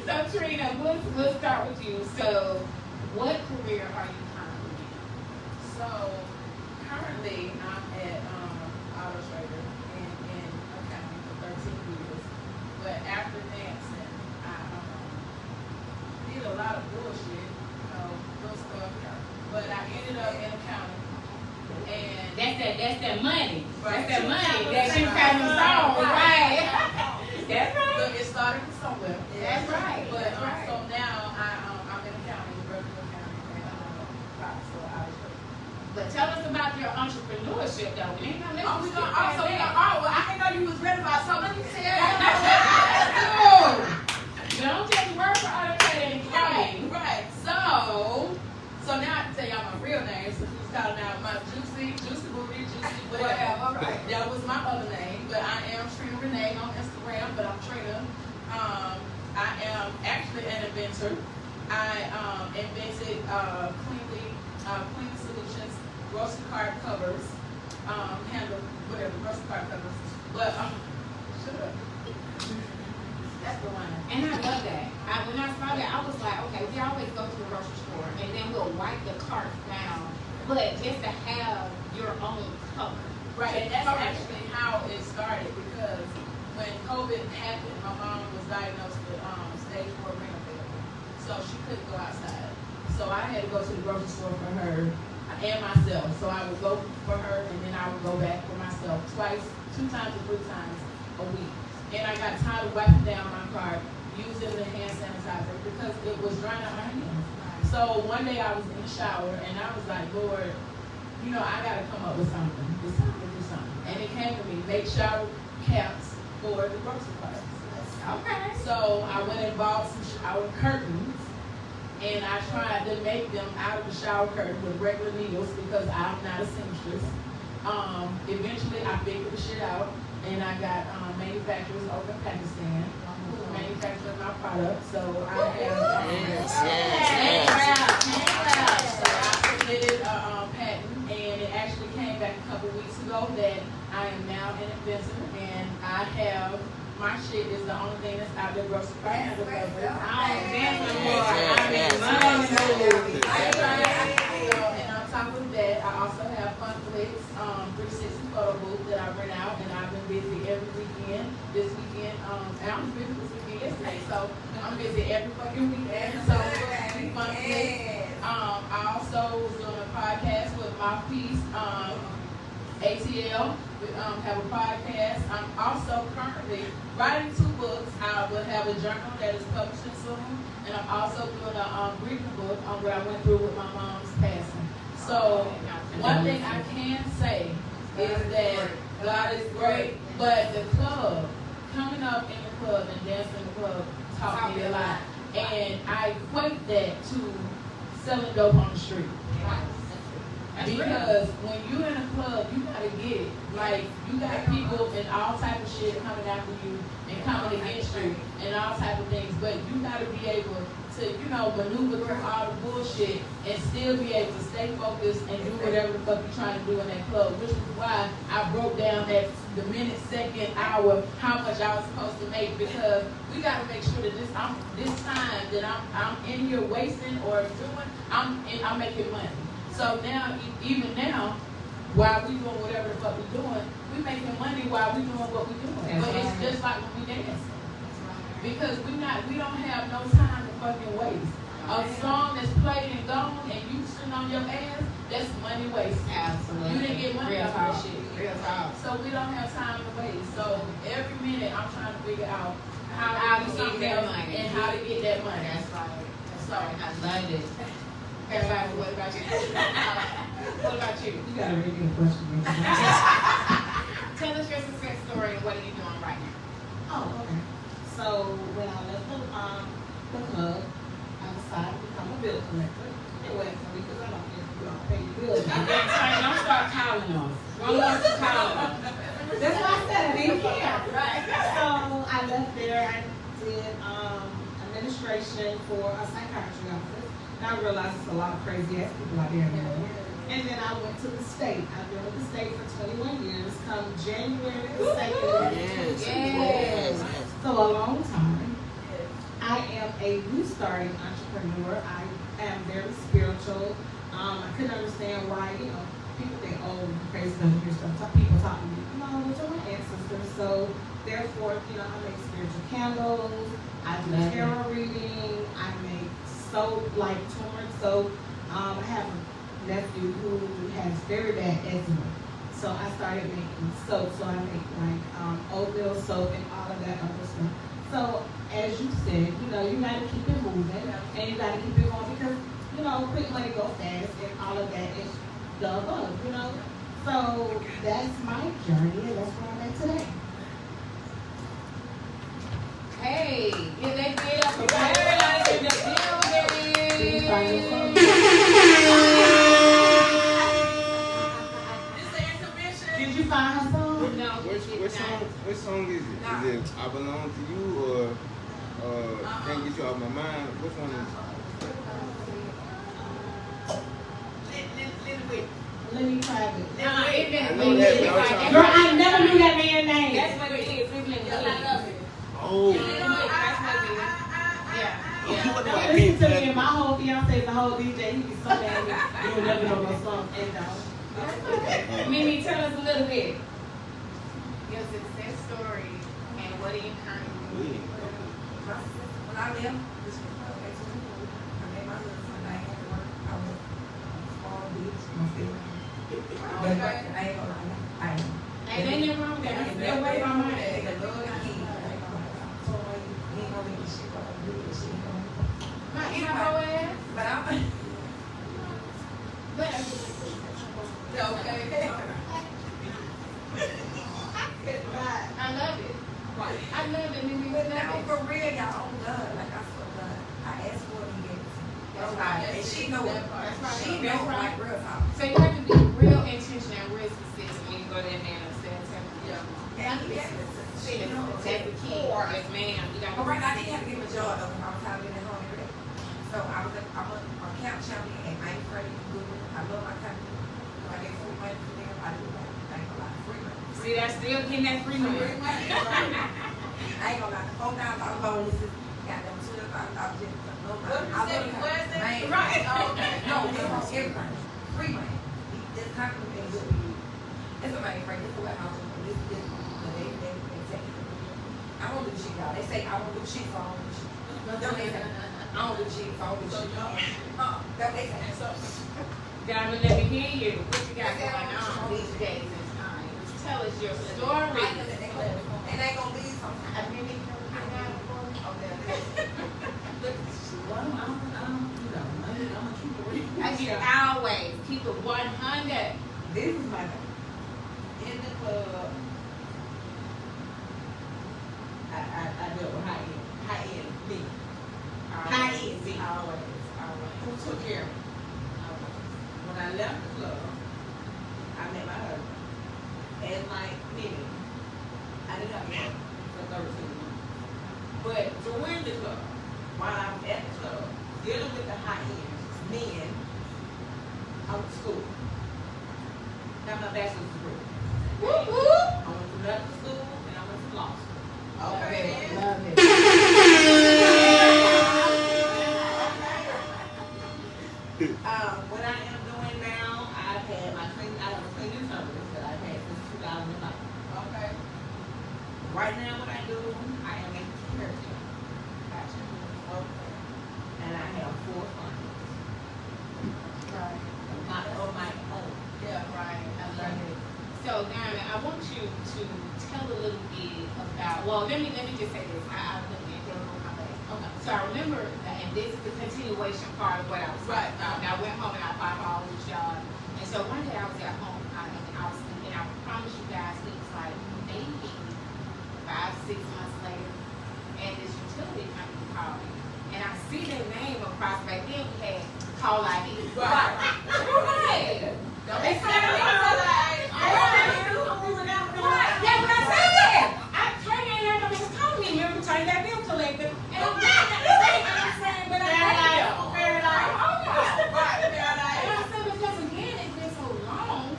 So Trina, we'll start with you. So what career are you currently in? So currently I'm at Auto Trader in accounting for 13 years. But after dancing, I did a lot of bullshit, little stuff. But I ended up in accounting. And That's that money. Right. That's that money that you kind of saw, right? That's right. look, it started from somewhere. That's right. But That's right. so now I'm in accounting, regular accounting, and so Auto Trader. But tell us about your entrepreneurship, though. We ain't gonna let you skip past that. Well, I didn't know you was ready about something. Let me tell you. Don't just work for Auto Trader and accounting. Right. So now I can tell y'all my real name. So who's calling out my Juicy Booty, Juicy whatever. Right. That was my other name, but I am Trina Renee on Instagram. But I'm Trina. I am actually an inventor. I invented cleaning solutions, grocery cart covers, handle whatever grocery cart covers. But shut up. That's the one. And I love that. When I saw that, I was like, okay, we always go to the grocery store and then we'll wipe the cart down. But just to have your own cover. Right, and that's actually how it started because when COVID happened, my mom was diagnosed with stage 4 renal failure. So she couldn't go outside. So I had to go to the grocery store for her and myself. So I would go for her and then I would go back for myself 2 times or 3 times a week. And I got tired of wiping down my cart using the hand sanitizer because it was drying out my hands. So one day I was in the shower and I was like, Lord, you know, I gotta come up with something. It's time to do something. And it came to me, make shower caps for the grocery carts. Okay. So I went and bought some shower curtains and I tried to make them out of the shower curtain with regular needles because I'm not a seamstress. Eventually I figured the shit out and I got manufacturers over in Pakistan who manufactured my product. So I have So I submitted a patent and it actually came back a couple weeks ago that I am now an inventor and I have my shit is the only thing that's out there grocery cart handle cover. And on top of that, I also have Funflix 360 photo booth that I rent out, and I've been busy every weekend. This weekend, and I was busy this weekend yesterday, so I'm busy every fucking weekend. So Funflix. I also was doing a podcast with Mouthpiece, ATL. We have a podcast. I'm also currently writing 2 books. I will have a journal that is publishing soon, and I'm also doing a grieving book on what I went through with my mom's passing. So one thing I can say is that God is great, but the club, coming up in the club and dancing in the club taught me a lot. And I equate that to selling dope on the street. That's real. Because when you in a club, you gotta get it. Like, you got people and all type of shit coming after you and coming against you and all type of things. But you gotta be able to, you know, maneuver through all the bullshit and still be able to stay focused and do whatever the fuck you're trying to do in that club. Which is why I broke down at the minute, second, hour, how much I was supposed to make, because we gotta make sure that this time that I'm in here wasting or doing, I'm making money. So now, even now, while we doing whatever the fuck we doing, we making money while we doing what we doing. That's But it's right. just like when we dancing. Because we don't have no time to fucking waste. A song that's played and gone and you sitting on your ass, that's money wasted. Absolutely. You didn't get money Real out of talk. this shit. Real talk. So we don't have time to waste. So every minute I'm trying to figure out how How to to do get something that else money. and how to get that money. That's right. That's So right. I love it. Everybody, what about you? What about you? You got a really good question. Tell us your success story and what are you doing right now? Oh, okay. So when I left the club, I decided to become a bill collector. It wasn't for me because I don't care if you don't pay your bills. Don't start calling on us. Don't start calling on us. That's why I said I didn't care. Right. So I left there. I did administration for a psychiatry office. And I realized there's a lot of crazy ass people out there now. And then I went to the state. I've been with the state for 21 years. Come January the 2nd. Yes. So a long time. I am a new starting entrepreneur. I am very spiritual. I couldn't understand why, people think, oh, you're crazy because you hear stuff. People talk to me. No, those are my ancestors. So therefore, I make spiritual candles. I do tarot reading. I make soap, like turmeric soap. I have a nephew who has very bad eczema. So I started making soap. So I make oatmeal soap and all of that other stuff. So as you said, you gotta keep it moving and you gotta keep it going because, quick money go fast and all of that is the above, So that's my journey and that's where I'm at today. Hey, get that bid up for Paradise in the building. Did you find her song? No, Which song is it? Is it I Belong to You or Can't Get You Off My Mind? Which one is it? Let me private. I know that, but I'm trying to- Girl, I never knew that man's name. That's what it is. It's Little Wig. I love it. Oh. That's what it is. Yeah. Don't listen to me and my whole fiance is a whole DJ. He be so mad at me. You'll never know my song. And Mimi, tell us a little bit. Your success story and what are you currently doing? When I left, this was okay, so I made my little son, I had to work. I was a small bitch, my favorite. But I ain't gonna lie, I ain't. Ain't nothing wrong with that. I'm still waiting on my They love the kid. I ain't gonna lie. So he ain't gonna make this shit, but I'm doing this shit. My info ass. But I'm. Okay. I love it. I love it, Mimi. But Love now, it. for real, y'all, on God, like I swear to God, I asked for it, he gave it to me. That's right. And she know it. That's right. She know That's it, right. like real talk. So you have to be real intentional and real specific when you go to that man and say, And he gave it to me. She know it. that's the key. Yes, ma'am. You got But right now, I didn't have to give him a job though, because I was tired of being at home every day. So I'm a camp champion and I ain't afraid to do it. I love my company. I get free money from them. I do that. I ain't gonna lie, free money. See, that's still getting that free money. Free money. I ain't gonna lie, the $4,000 bonuses, got them $2,000 just no money. I love it. Man. Right. Oh, okay. No, it's on everything. Free money. This company been good to you. This is my friend. This is what I'm doing. This, they take it. I don't do shit, y'all. They say I don't do shit, so I don't do shit. Don't they say, I don't do shit, so I don't do shit. Don't they say. Gotta let me hear you. What you got going on these days and times? Tell us your story. And they gonna leave sometimes. I mean, I get always keep it 100. This is my thing. In the club, I dealt with high end me. High end me. Always. Who took care of me? after the club, I met my husband. And like many, I didn't have one for 13 months. But during the club, while I was at the club, dealing with the high end men, I went to school. Got my bachelor's degree. Woo woo. I went to medical school and I went to law school. Okay. Love it. What I am doing now, I have a cleaning service that I've had since 2005. Okay. Right now, what I do, I am a caretaker. Gotcha. Okay. And I have 4 clients. Right. Not of my own. Yeah, right. I love it. So, Diamond, I want you to tell a little bit about. Well, let me just say this. I look at it on my back. Okay. So I remember, and this is the continuation part of what I was Right. And I went home and I thought all this y'all. And so one day I was at home and I was sleeping. I promise you guys, it was like maybe 5-6 months later, and this utility company called me, and I see their name across. Back then we had call ID. Right. Right. They said Right. that's what I said. I turned in there and they was calling me. Remember, turn that bill collector, and I'm not saying, but I Fair life. Right. Fair and life. I said, because again, it's been so long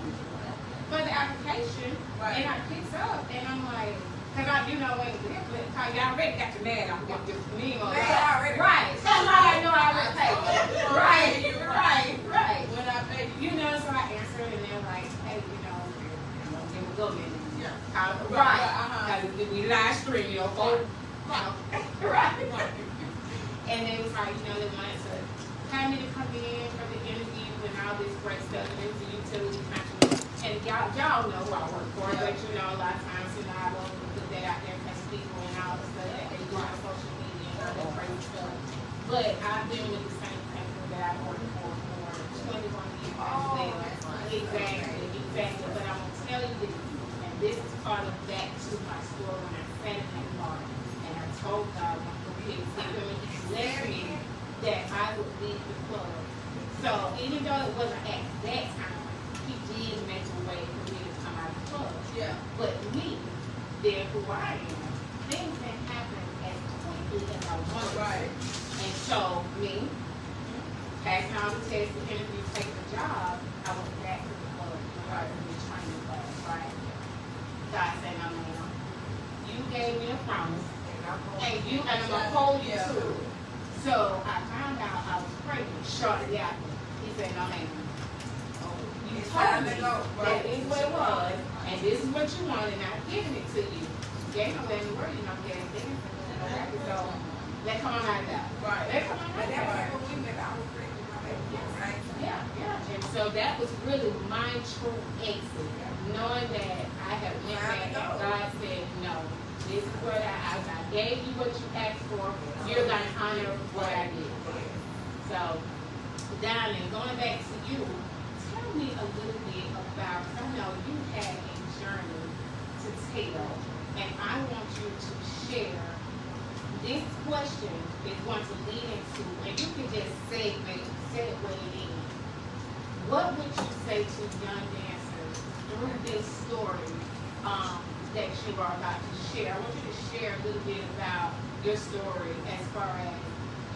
for the application, Right. and I picked up, and I'm like, because I do know when y'all already got your man off with this meme on They that. already- Right. So I know I already paid. Right. You're Right. When I pay you. You know, so I answered, and they're like, hey, you know, they were good minutes. Yeah. Right. Uh-huh. Because we live stream, you know, for, right. And they was like, you know, they wanted to have me to come in for the interview and all this great stuff, and it was a utility company. And y'all know who I work for, but you know, a lot of times, you know, I love to put that out there for people and all the stuff that they do on social media and all that crazy stuff. But I've been with the same company that I've worked for 21 years as well. Exactly. But I'm gonna tell you this, and this is part of that to my story when I sat in that bar and I told God, he left me that I would leave the club. So even though it wasn't at that time, he did make a way for me to come out of the club. Yeah. But me, being who I am, things didn't happen as quickly as I wanted. Right. And so me, passing all the tests, the interview, taking the job, I went back to the club. I was in the training class, right? God said, no, ma'am. You gave me a promise, and I'm gonna hold you to it. So I found out I was pregnant shortly after. He said, no, ma'am. You It's told time me to go. that is what it was, and this is what you wanted, and I'm giving it to you. You gave me that word, you know, that so let's come on out of that. Right. Let's come on out But of that was that. when we met. I was pregnant with my baby. Right. Yeah. And so that was really my true exit, knowing that I had went back and God said, no, this is what I gave you what you asked for. You're going to honor what I did. So, Diamond, going back to you, tell me a little bit about, I know you had a journey to tell, and I want you to share. This question is going to lead into, and you can just say it what it is. What would you say to young dancers through this story that you are about to share? I want you to share a little bit about your story as far as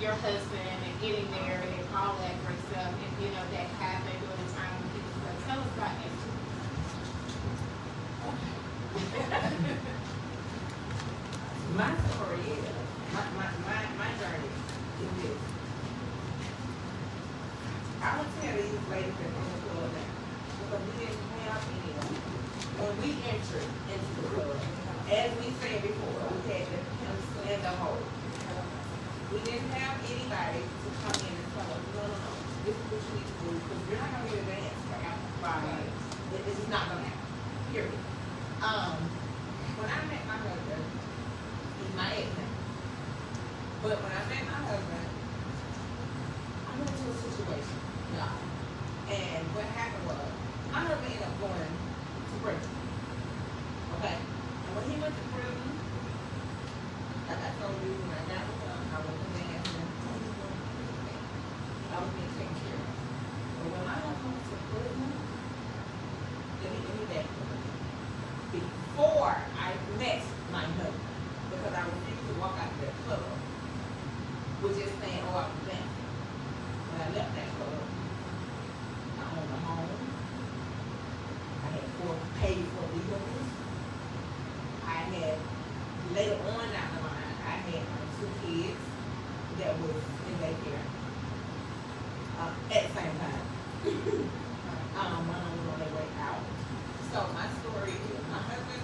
your husband and getting married and all that great stuff, and you know that happened during the time when people were. Tell us about that. My story is, my journey is this. I would tell these ladies that on the club now, because we didn't have any of them. When we entered into the club, as we said before, we had the pimps and the hoes. We didn't have anybody to come in and tell us, no, this is what you need to do, because you're not gonna get a dance right. This is not gonna happen, period. When I met my husband, he's my ex-man. But when I met my husband, I went into a situation, y'all. And what happened was, my husband ended up going to prison. Okay? And when he went to prison, like I told you, when I got with him, I was dancing. I was being taken care of. But when my husband went to prison, mess my husband because I refused to walk out of that club with just saying, oh, I was dancing. When I left that club, I owned a home. I had paid for legals. I had, later on down the line, I had 2 kids that was in daycare at the same time. One of them was on their way out. So my story is my husband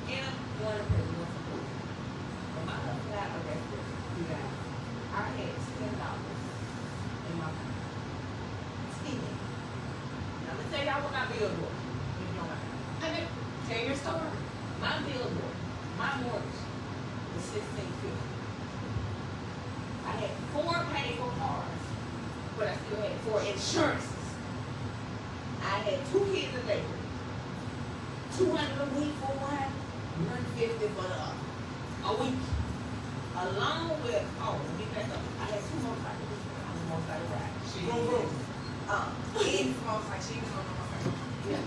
ended up going to prison with some food. When my husband got arrested, you guys, I had $10 in my pocket. $10. Now, let me tell y'all what my billboard, if you don't mind. Tell your story. My billboard, my mortgage was $16.50. I had 4 paid for cars, but I still had 4 insurances. I had 2 kids a day. $200 a week for one, $150 for the other. A week. Along with, let me back up. I had 2 motorcycles. I was a motorcycle ride. Vroom, vroom. Kids motorcycle. She was on the motorcycle. Yeah.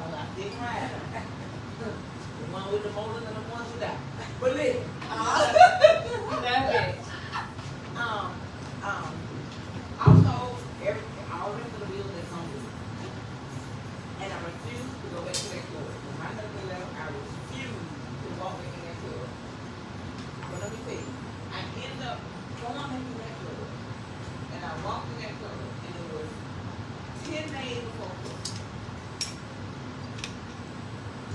I didn't ride. The one with the motors and the ones without. But listen. That's it. Also, all the rest of the wheels that's on me. And I refused to go back to that club. When my husband left, I refused to walk back in that club. But let me tell you, I ended up going back in that club. And I walked in that club, and it was 10 days before club.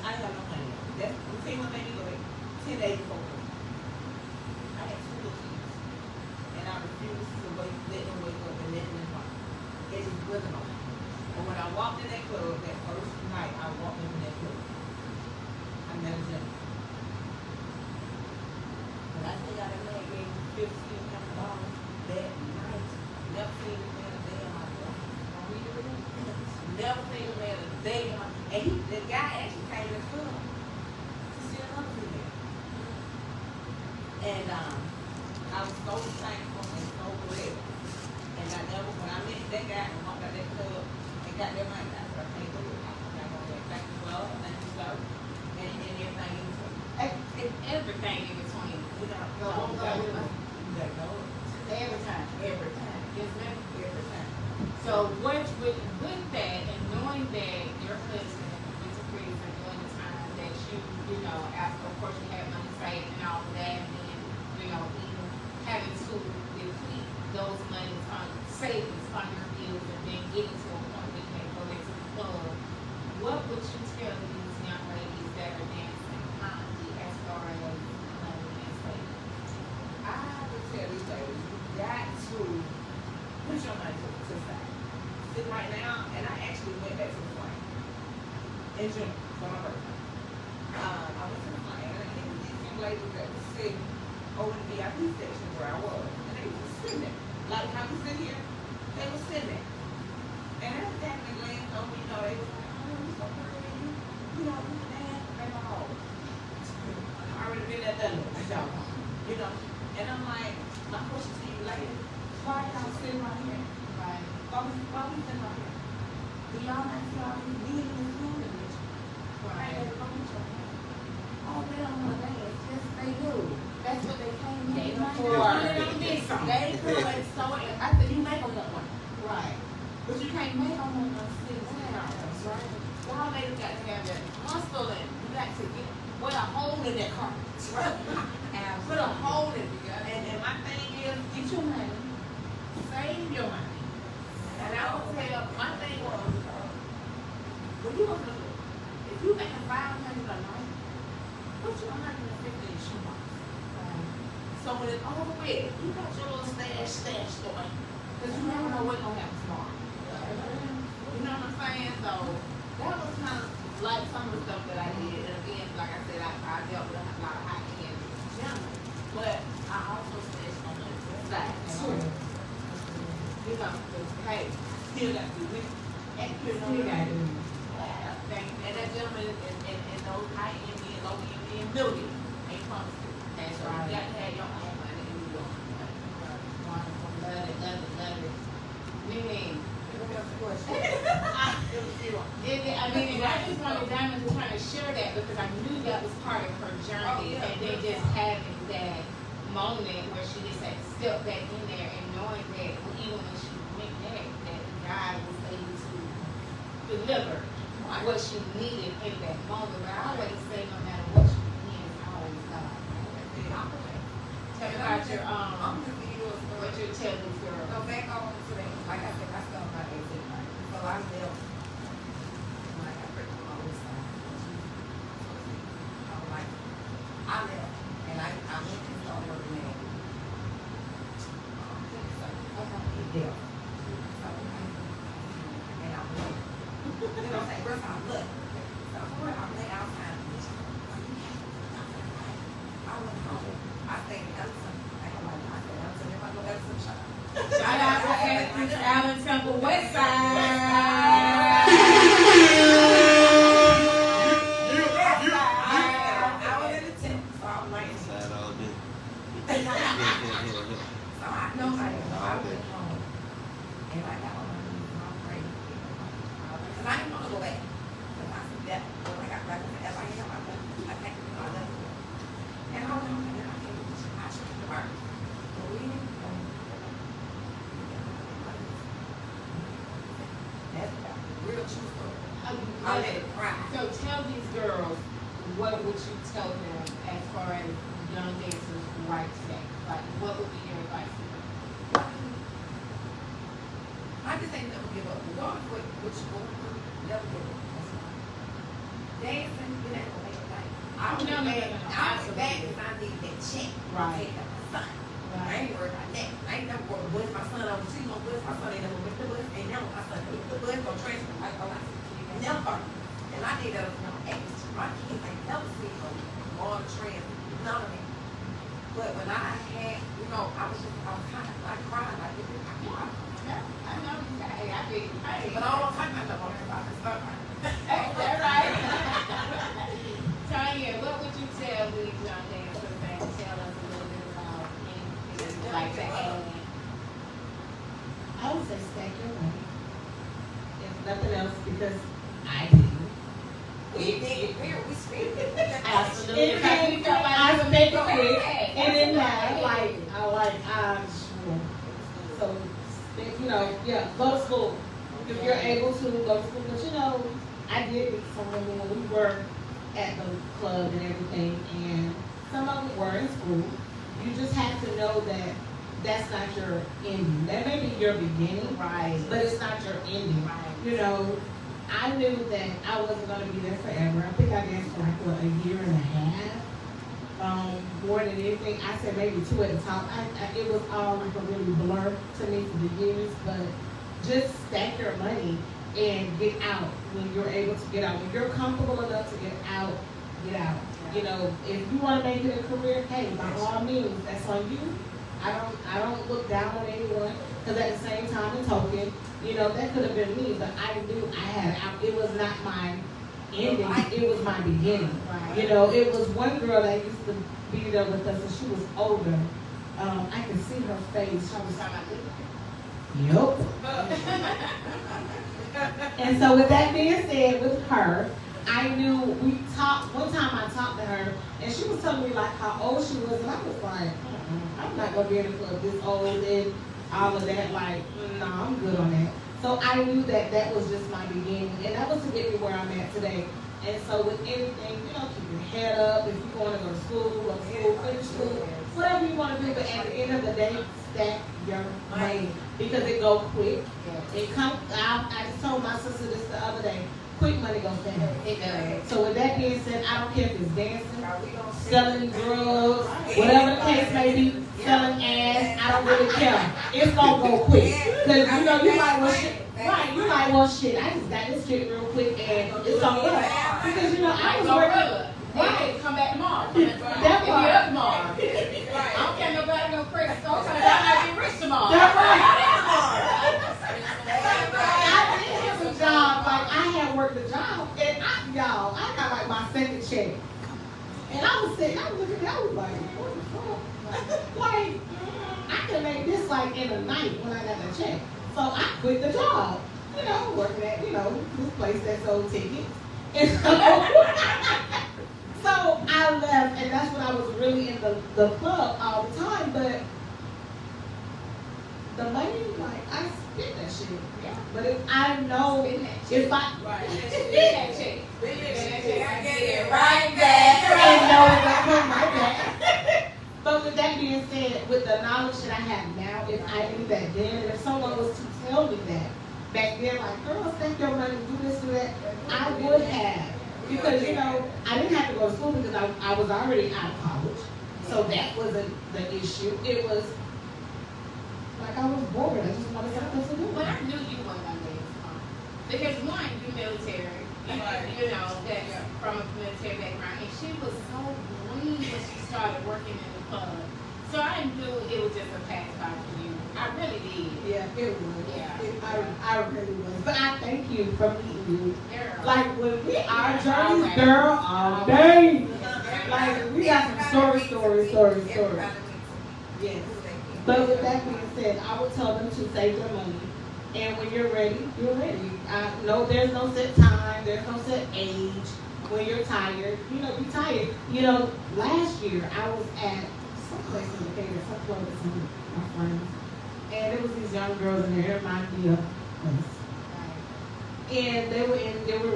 I didn't have no money. That's the same one made me go back 10 days before club. I had 2 little kids. And I refused to let them wake up and let them in my. It just wasn't on me. And when I walked in that club, that first night I walked into that club, I met a gentleman. When I say that man gave me $1,500 that night, never seen a man a day in my life. Never seen a man a day in my life. And the guy actually came to the club to see another female. And I was so thankful and so glad. And I never, when I met that guy and walked out that club and got their money, I said, I can't do it. I'm not going to let thank you, Lord, thank you, sir, and everything in between. Everything in between. You know, Every time. every time. Yes, ma'am. Every time. So with that and knowing that your husband went to prison during the time that you know, after of course you had money saved and all of that, and then, you know, even having to deplete those monies on savings on your bills and then getting to a point that you can go into the club, what would you tell these young ladies that are dancing currently as far as money and savings? I would tell these ladies, you got to put your money to the side. See, right now, and I actually went back to the plane in June for my birthday. I went to the plane and there was these young ladies that were sitting over the VIP section where I was. And they were sitting there. Like how we sit here, they were sitting there. And I was having a glance over, you know, they were like, oh, you're so pretty. You know, you can dance. They were all. I already been there, done it. Y'all know. You know. And I'm like, my question to you ladies, why y'all sitting right here? Right. Why we sitting right here? Do y'all not see all these men in this room with you? Right. Oh, they don't want to dance. Yes, they do. That's what they came They here want for. They could have sold it. I said, you make them want one. Right. But you can't make them want to sit down. Right? Y'all ladies got to have that muscle and you got to get, put a hole in that car. Put a hole in it. And my thing is, get your money. Save your money. And I will tell, my thing was, when you want to look, if you make $500 a night, put your $150 in your shoebox. So when it's over with, you got your little stash going. Because you never know what's going to happen tomorrow. You know what I'm saying? So that was kind of like some of the stuff that I did. And again, like I said, I dealt with a lot of high-end gentlemen. But I also stashed my money to the side. You know, because, hey, still got to do it. And you know, and that gentleman and those high-end men, low-end men, millions ain't promised to. That's So right. you got to have your own money and you don't. Wonderful. Love it. Meaning, It was you. I mean, And I just wanted Diamond to kind of share that because I knew that was part of her journey. And then just having that moment where she just had to step back in there and knowing that even when she went back, that God was able to deliver what she needed in that moment. But I always say no matter what you need, it's always God. Tell me about your, I'm just giving you a story. what you tell these girls. Go back on to that. Like I said, I started my 18, right? So I left when I got pregnant on this side. I was like, I left. And I went and started working at Dell. And I was like, you know what I'm saying? First I looked. So I'm laying outside. I went home. I stayed in Ellison. I said, Ellison, if I go Ellison shop. Shout out to Allen Temple West Side. I was in the tent, so I'm like, so I know I went home. And I got on my knees and I prayed. Because I didn't want to go back. Because I said that when I got back to the FIM, I can't do all that. And I went home and then I came to I took the work. So we didn't go. That's a real true story. I let it cry. So tell these girls, what would you tell them as far as young dancers right today? Like, what would be your advice to them? I just ain't never give up. Regardless of what you go through, never give up. That's all. Dancing, you ain't gonna make it right. I No, went no, back, no, no, I went absolutely. back because I needed that check. Right. Take care of my son. I ain't worried about that. I ain't never worried about my son on the team on bus. My son ain't never went to bus. Ain't never my son went to bus or transfer. Never. And I did that from age. My kids ain't never seen no on trans. None of that. But when I had, you know, I was kind of like crying. I cried. I know. Hey, I feel you. Hey, But all the time I never about this stuff. hey, that's right. Tanya, what would you tell these young dancers and tell us a little bit about anything you'd like to add? I would say stack your money. If nothing else, because I do. We did. We speak. Absolutely. it came from I spent the quick and then that like sure. So you know, yeah, go to school. If you're able to go to school. But you know, I did meet some women when we were at the club and everything, and some of them were in school. You just have to know that that's not your ending. That may be your beginning, Right. but it's not your ending. Right. You know, I knew that I wasn't going to be there forever. I think I danced for like, a year and a half. More than anything, I said maybe 2 at the top. It was all like a really blur to me for the years, but just stack your money and get out when you're able to get out. When you're comfortable enough to get out, get out. You know, if you want to make it a career, hey, by all means, that's on you. I don't look down on anyone, because at the same time and token, you know, that could have been me, but I knew I had, it was not my ending, it was my beginning. Right. You know, it was one girl that used to be there with us, and she was older. I could see her face. She was, yup. And so with that being said, with her, I knew we talked, one time I talked to her, and she was telling me like how old she was, and I was like, I'm not gonna be in the club this old and all of that, like, no, I'm good on that. So I knew that that was just my beginning, and that was to get me where I'm at today. And so with anything, you know, keep your head up. If you want to go to school, finish school, whatever you want to do, but at the end of the day, stack your money, because it go quick. It comes, I just told my sister this the other day, quick money goes fast. It does. So with that being said, I don't care if it's dancing, selling drugs, whatever the case may be, selling ass, I don't really care. It's gonna go quick. Cause you know, you might want shit, right, you might want shit. I just got this shit real quick and it's gonna go. Because you know, I was working. Right. Come back tomorrow. That Pick me part. up tomorrow. I don't care nobody no credit score, because I might be rich tomorrow. That's right. I did have a job, like I had worked a job, and I got like my second check. And I was sitting, I was looking, I was like, what the fuck? Like, I could make this like in a night when I got the check. So I quit the job. you know, working at, you know, this place that sold tickets. And so, so I left, and that's when I was really in the club all the time, but the money, like, I spent that shit. Yeah. But if I know, Spend that shit. if I, Right. Spend that check. Spend that Spend that shit. check. I get it right back. and know it's gonna come right back. But with that being said, with the knowledge that I have now, if I knew that then, and if someone was to tell me that back then, like, girl, take your money, do this, do that, I would have. Because, you know, I didn't have to go to school because I was already out of college. So that wasn't the issue. It was like I was bored. I just wanted something to do. Well, I knew you weren't gonna make it fun. Because one, you military, you know, that's from a military background, and she was so green when she started working in the club. So I knew it was just a pass by for you. I really did. Yeah, it was. Yeah. I really was. But I thank you for meeting you. Girl. Like when we our Always. journeys, girl, all day. Like we got some stories. Yes. But with that being said, I would tell them to save their money. And when you're ready, you're ready. No, there's no set time, there's no set age. When you're tired, you know, be tired. You know, last year I was at some place in Decatur, some club with some of my friends. And there was these young girls in there, it reminded me of us. And they were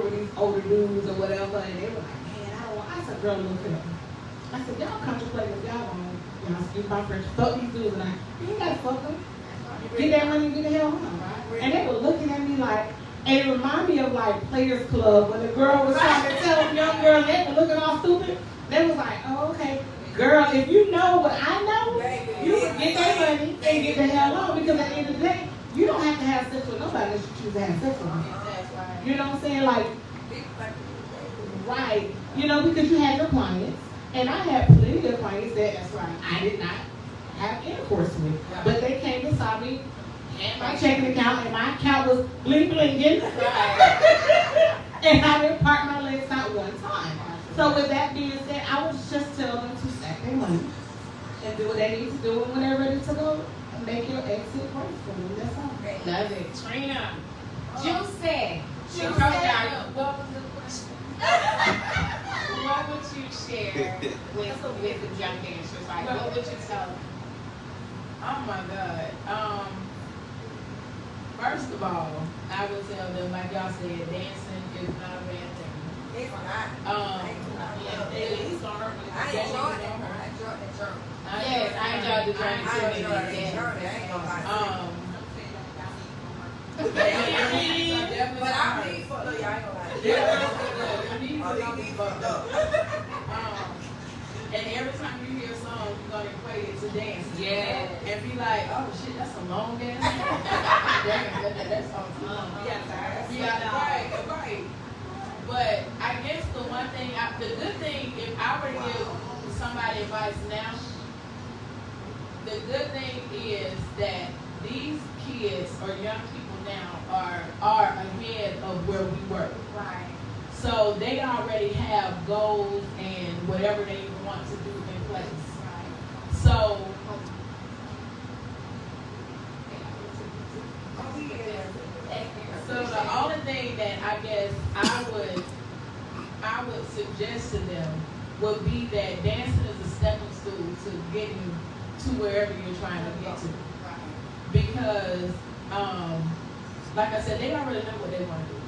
with these older dudes or whatever, and they were like, man, I don't want, I said, girl, look at them. I said, y'all contemplate if y'all want, y'all excuse my French, fuck these dudes, and you ain't gotta fuck them. Get that money, get the hell home. And they were looking at me like, and it reminded me of like Players Club, when the girl was trying to tell the young girl, they were looking all stupid. They was like, oh, okay. Girl, if you know what I know, you can get that money and get the hell on, because at the end of the day, you don't have to have sex with nobody unless you choose to have sex with them. You know what I'm saying? Like, right. You know, because you had your clients, and I had plenty of clients that's right, I did not have intercourse with. But they came and saw me, and my checking account, and my account was bling blinging. And I didn't park my legs out one time. So with that being said, I would just tell them to stack their money and do what they need to do, and when they're ready to go, make your exit gracefully. That's all. Love it. Trina. Juicy. She told y'all, what was the question? What would you share with the young dancers? Like, what would you tell them? Oh my God. First of all, I would tell them, like y'all said, dancing is not a bad thing. It's not. Yeah, it is gonna hurt me. I enjoyed it. I enjoyed the journey. Yes, I enjoyed the journey I too. enjoyed the journey. I ain't gonna lie. But I need for look, y'all ain't gonna lie. Y'all need fucked up. And every time you hear a song, you're gonna equate it to dance. Yeah. And be like, oh shit, that's a long dance. Damn, that song's long. Yeah, right. But I guess the one thing, the good thing, if I were to give somebody advice now, the good thing is that these kids or young people now are ahead of where we were. Right. So they already have goals and whatever they want to do in place. Right. So the only thing that I guess I would suggest to them would be that dancing is a stepping stool to getting to wherever you're trying to get to. Because, like I said, they already know what they want to do.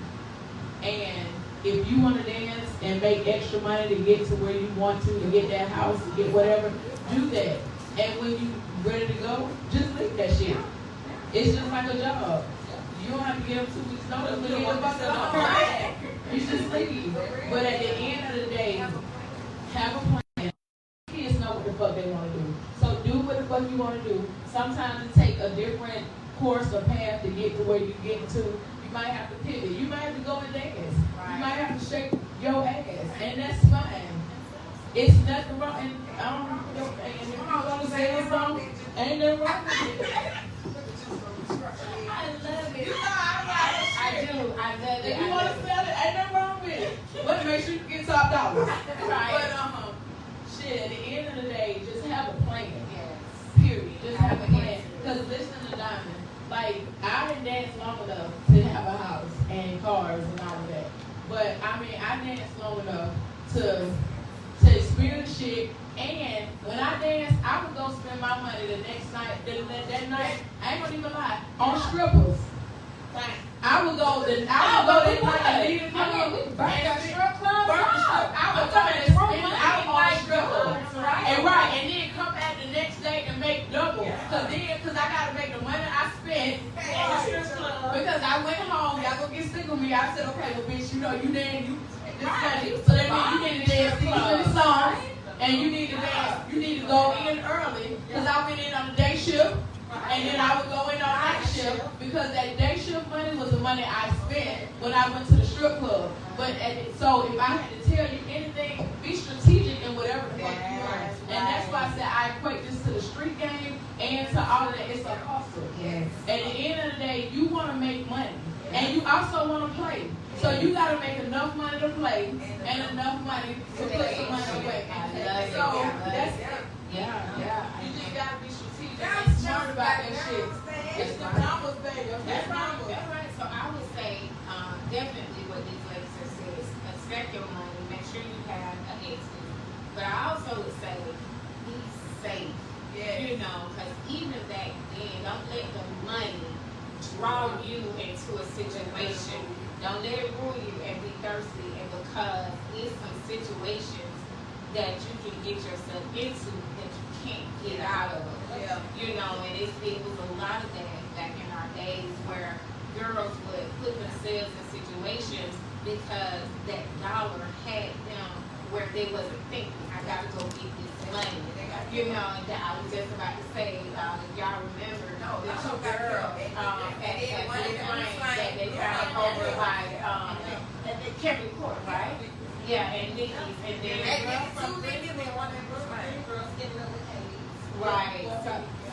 And if you want to dance and make extra money to get to where you want to get that house, to get whatever, do that. And when you ready to go, just leave that shit. It's just like a job. You don't have to give them 2 weeks notice when you get the fuck You just leave. But at the end of the day, have a plan. Kids know what the fuck they want to do. So do what the fuck you want to do. Sometimes it takes a different course or path to get to where you get to. You might have to pivot. You might have to go and dance. You might have to shake your ass. And that's fine. It's nothing wrong. And I don't know. And if you want to say it's wrong, ain't nothing wrong with it. I love it. I do. I love it. If you want to sell it, ain't nothing wrong with it. But make sure you get top dollars. Right. But shit, at the end of the day, just have a plan. Yes. Period. Just have a plan. Because listen to Diamond, like I didn't dance long enough to have a house. and cars and all of that. But I mean, I danced long enough to experience shit. And when I danced, I would go spend my money the next night. That night, I ain't gonna even lie, on strippers. I would go that night and leave the club and strip club. I would come and spend out on strippers, and then come back the next day and make double. Cause I gotta make the money I spent at the strip club. Because I went home, y'all gonna get sick of me. I said, okay, well, bitch, you know you dance, this money, so that means you need to dance 60 songs, and you need to dance. You need to go in early, cause I went in on the day shift. And then I would go in on night shift because that day shift money was the money I spent when I went to the strip club. So if I had to tell you anything, be strategic in whatever the fuck you want. And that's why I said I equate this to the street game and to all of that. It's a hustle. Yes. At the end of the day, you want to make money. And you also want to play. So you got to make enough money to play and enough money to put some money away. So that's it. Yeah. You just got to be strategic and smart about that shit. It's the numbers, baby. That's right. So I would say definitely what these ladies have said is expect your money, make sure you have an exit. But I also would say be safe. You know, because even back then, don't let the money draw you into a situation. Don't let it rule you and be thirsty. And because it's some situations that you can get yourself into that you can't get out of. You know, and it was a lot of that back in our days where girls would put themselves in situations because that dollar had them where they wasn't thinking, I gotta go get this money. You know, and I was just about to say, if y'all remember, the two girls at that they found over by Kevin Court, right? Yeah, and Nikki's, and then Two niggas and one of them was mine. Girls getting up with AIDS. right.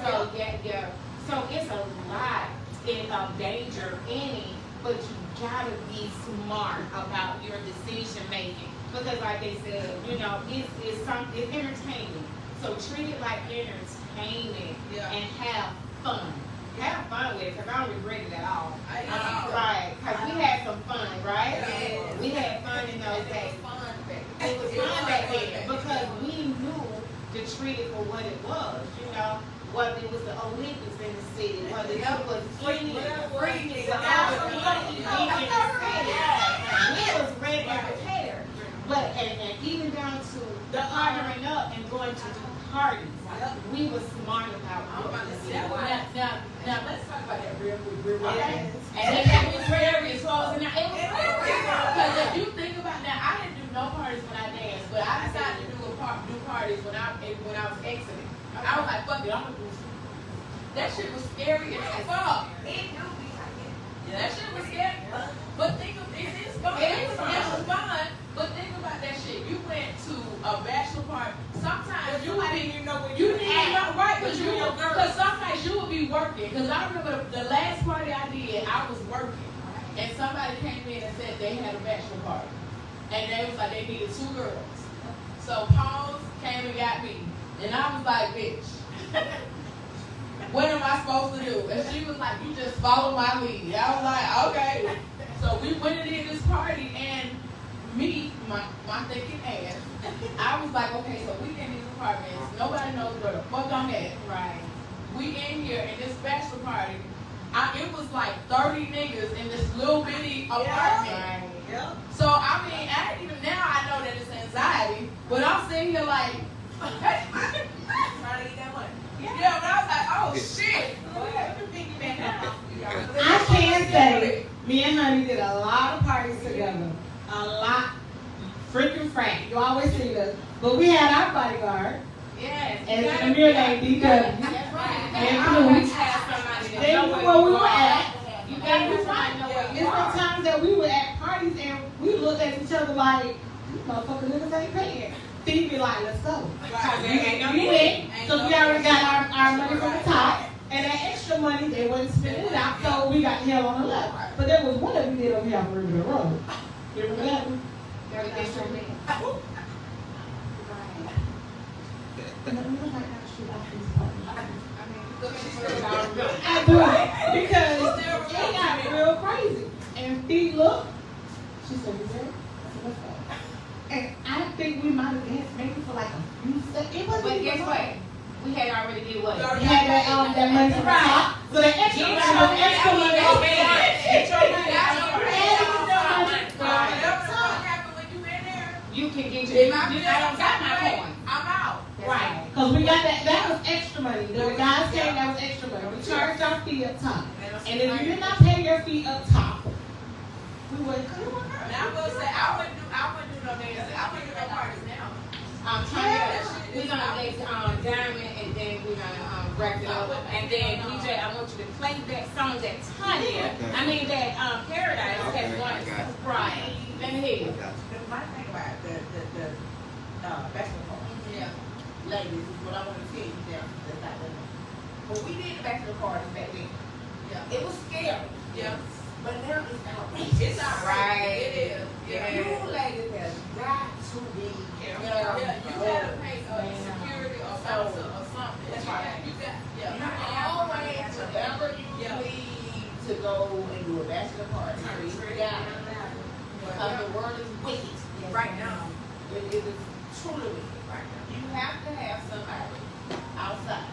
So yeah. So it's a lot of danger in it, but you gotta be smart about your decision making because, like they said, you know, it's entertaining. So treat it like entertainment and have fun. Have fun with it, because I don't regret it at all. Right, because we had some fun, right? Yes. We had fun in those days. It was fun back then because we knew to treat it for what it was, you know, whether it was the Olympics in the city, whether it was free whatever money in the city. We was ready and prepared. But, and even down to the partnering up and going to do parties, we were smart about it. Now let's talk about that real quick. Okay. And then that was very close. Now it was Because if you think about now, I didn't do no parties when I danced, but I decided to do parties when I was exiting. I was like, fuck it, I'm gonna do something. That shit was scary as fuck. That shit was scary. But think of it is fun. It was fun. But think about that shit. You went to a bachelor party. Sometimes you didn't even know where you didn't know, right? Because sometimes you would be working. Because I remember the last party I did, I was working. And somebody came in and said they had a bachelor party. And they was like, they needed 2 girls. So Paul came and got me. And I was like, bitch, what am I supposed to do? And she was like, you just follow my lead. I was like, okay. So we went and did this party, and me, my thinking ass, I was like, okay, so we in these apartments. Nobody knows where the fuck I'm at. right. We in here in this bachelor party. It was like 30 niggas in this little bitty apartment. Right. So, I mean, I didn't even, now I know that it's anxiety, but I'm sitting here like, trying to get that money. Yeah, but I was like, oh shit. I can say, me and Honey did a lot of parties together. A lot. Freaking frank. You always see us. But we had our bodyguard. Yes. And Amir named DW. That's right. And always Blue. have somebody that They know knew where where we you were are. at. You gotta be somebody know where There's you been are. times that we were at parties and we looked at each other like, you motherfucker niggas ain't paying. Steve be like, let's go. We went, because we already got our money from the top. And that extra money, they wouldn't spend it out, so we got the hell on the left. But there was one that we did over here on River Road. You remember that one? Very different men. I do it because it got real crazy. And feet look. She said, you ready? I said, let's go. And I think we might have danced maybe for like a few seconds. It wasn't But even guess long. what? We had already did what? We had that money from the top. So the extra money was extra money. You can get your, I don't got my coin. I'm out. Right. Because we got that was extra money. The guys came, that was extra money. We charged our fee up top. And if you did not pay your fee up top, we wouldn't come. Now I'm gonna say I wouldn't do no dancing. I wouldn't do no parties now. Tanya, we're gonna make Diamond and then we're gonna wrap it up. And then DJ, I want you to play that song that Tanya, that Paradise has once. Right. Let me hear you. My thing about the bachelor party. Yeah. Ladies, is what I want to tell you there. That's not that. When we did the bachelor parties back then, Yeah. it was scary. Yeah. But now it's outrageous. It's not right. It is. Yeah. Yeah. You ladies have got to be careful. Yeah. You gotta pay security or bouncer or something. That's right. You got. Yeah. You always, whenever you need to go and do a bachelor party, you got it. Because the word is wicked. Right now. It is truly wicked. Right now. You have to have somebody outside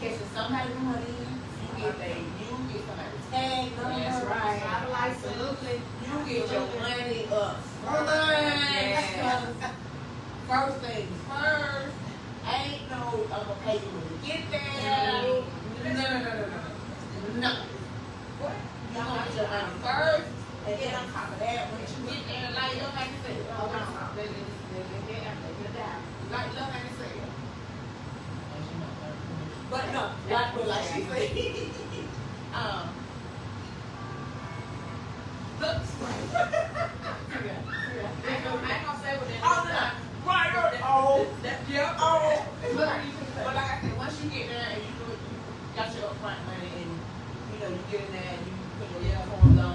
catching somebody coming in. You get somebody's tag number. That's right. Absolutely. You get your money up front. Yes. First things first. Ain't no, I'm gonna pay you when you get there. No. What? You gonna get your money first, and then on top of that, when you get there, like your man said, oh no, like your man said. But no, like she said, looks I ain't gonna say what that all the time. Right, oh, Yeah. oh. But like I said, once you get there and you got your upfront money and you get in there and you put your uniforms on,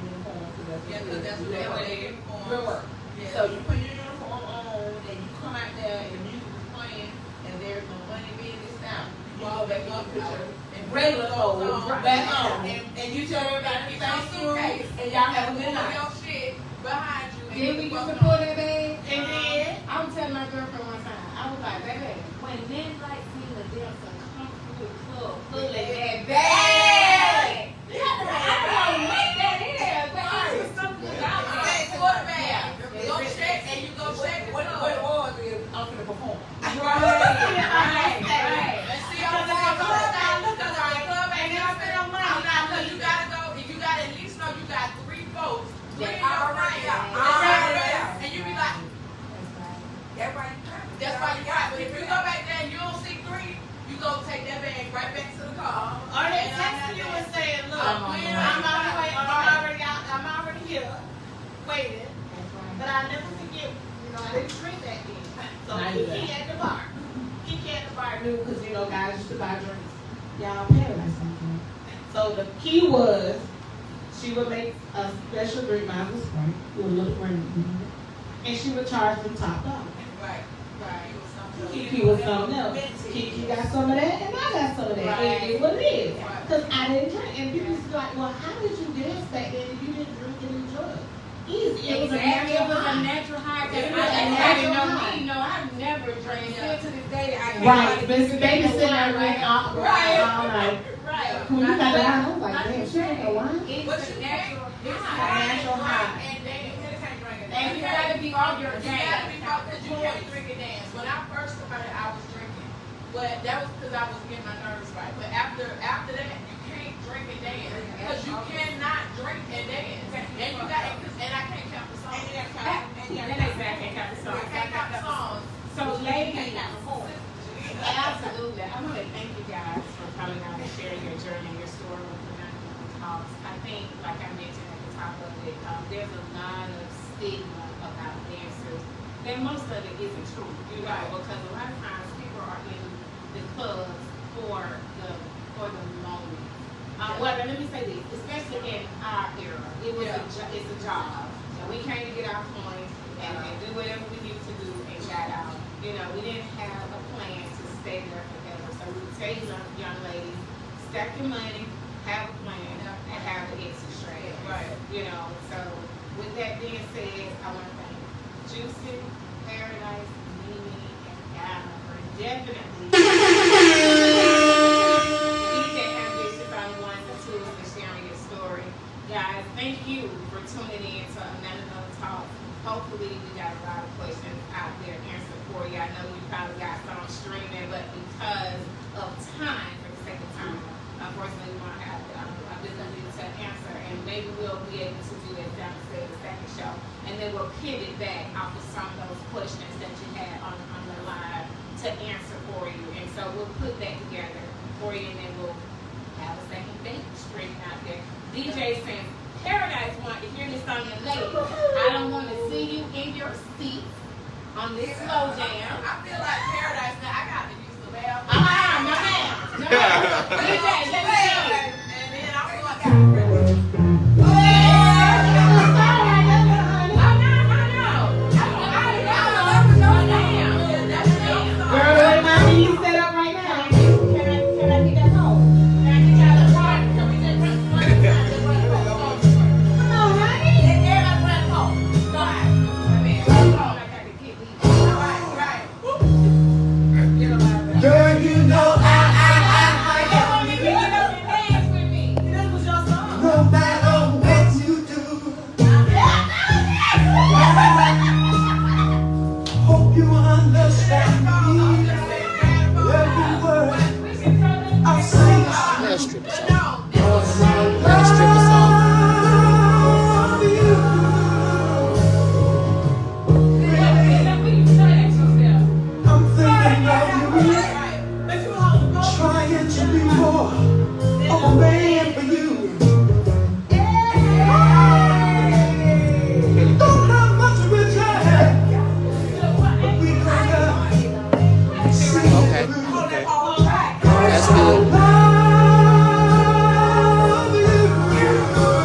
uniform, That's what they real work. Yeah. So you put your uniform on and you come out there and the music is playing and there's no money being this out. You go back and put your regular clothes back on and you tell everybody thank you and y'all have a good night. Your shit behind you. Then we used to pull that bag. And then I was telling my girlfriend one time, I was like, baby, when men like me to dance a comfortable club full of that bag, I don't know what that is, but it's something about Hey, that. quarterback. Go check and you go check what it was is I'm gonna perform. Right. And see, I'm saying, because our club ain't never spent no money. Because you gotta go, if you gotta at least know you got 3 folks. Three already out. And you be like, That's why that's why you got. But if you go back there and you don't see 3, you go take that bag right back to the car. Or they texting you and saying, look, I'm on the way. I'm already here, waiting. But I never forget, I didn't drink that day. So Kiki at the bar. Kiki at the bar knew because, guys used to buy drinks. Y'all Paradise something. So the key was, she would make a special drink, mine was Sprite, with a little ring. And she would charge them top dollar. Right. Kiki was something else. Kiki got some of that, and I got some of that. Right. It is what it is. Right. Because I didn't drink. And people used to be like, well, how did you dance back then if you didn't drink any drugs? Easy. It was a natural high. It was a natural high. It was a I natural know high. me. No, I've never drank. Still to this day, I can't. Right. Baby sitting there right. all night. Right. When you got the wine, I was like, damn, she ain't no wine. It's a natural It's high. a natural high. And they can't drink it. And you gotta be on your You game. gotta be out because you can't drink and dance. When I first started, I was drinking. But that was because I was getting my nerves right. But after that, you can't drink and dance. Because you cannot drink and dance. And you got, and I can't count the songs. I can't count the songs. So ladies, absolutely. I want to thank you guys for coming out and sharing your journey, your story with the Nonprofit Talks. I think, like I mentioned at the top of it, there's a lot of stigma about dancers. And most of it isn't true, because a lot of times people are in the clubs for the moment. Well, let me say this, especially in our era, it's a job. And we came to get our points and do whatever we need to do and got out. We didn't have a plan to stay there forever. So we would tell you young ladies, stack your money, have a plan, and have the exit strategy. Right. You know, so with that being said, I want to thank Juicy, Paradise, Mimi, and Ghana for definitely DJ Ambitious on the ones and twos and sharing your story. Guys, thank you for tuning in to Another Talk. Hopefully we got a lot of questions out there answered for you. I know you probably got some streaming, but because of time, for the sake of time, unfortunately we won't have ability to answer, and maybe we'll be able to do that down the second show, and then we'll pivot back off of some of those questions that you had on the live to answer for you, and so we'll put that together for you, and then we'll have a second date streaming out there. DJ saying, Paradise want to hear this on your lady. I don't want to see you in your seat on this slow jam. I feel like Paradise now. I got to use the bell. No ma'am. DJ, let me see. And then I feel like I got Girl, what mommy you set up right now? Can I get that home? Can I get y'all the water? Can we just run the Come on, honey. Everybody run home. Go ahead. Hold on, I got to get these. Right. Girl, you know Come on, you get up and dance with me. This was your song. no matter what you do, hope you understand me. Every word I say, Let's strip us off. No, this was Let's strip us off. love you. I'm thinking of you, right. But you hold the phone. trying to be more of a man for you. Don't have much return, but we gonna see Okay. through. Okay. All right. That's good. Love you.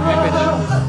Wrap it up.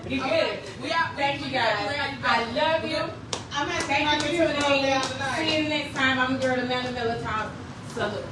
You good? Thank you guys. I love you. Thank you for tuning in. See you next time. I'm the girl, Amanda Miller Talk. Salute.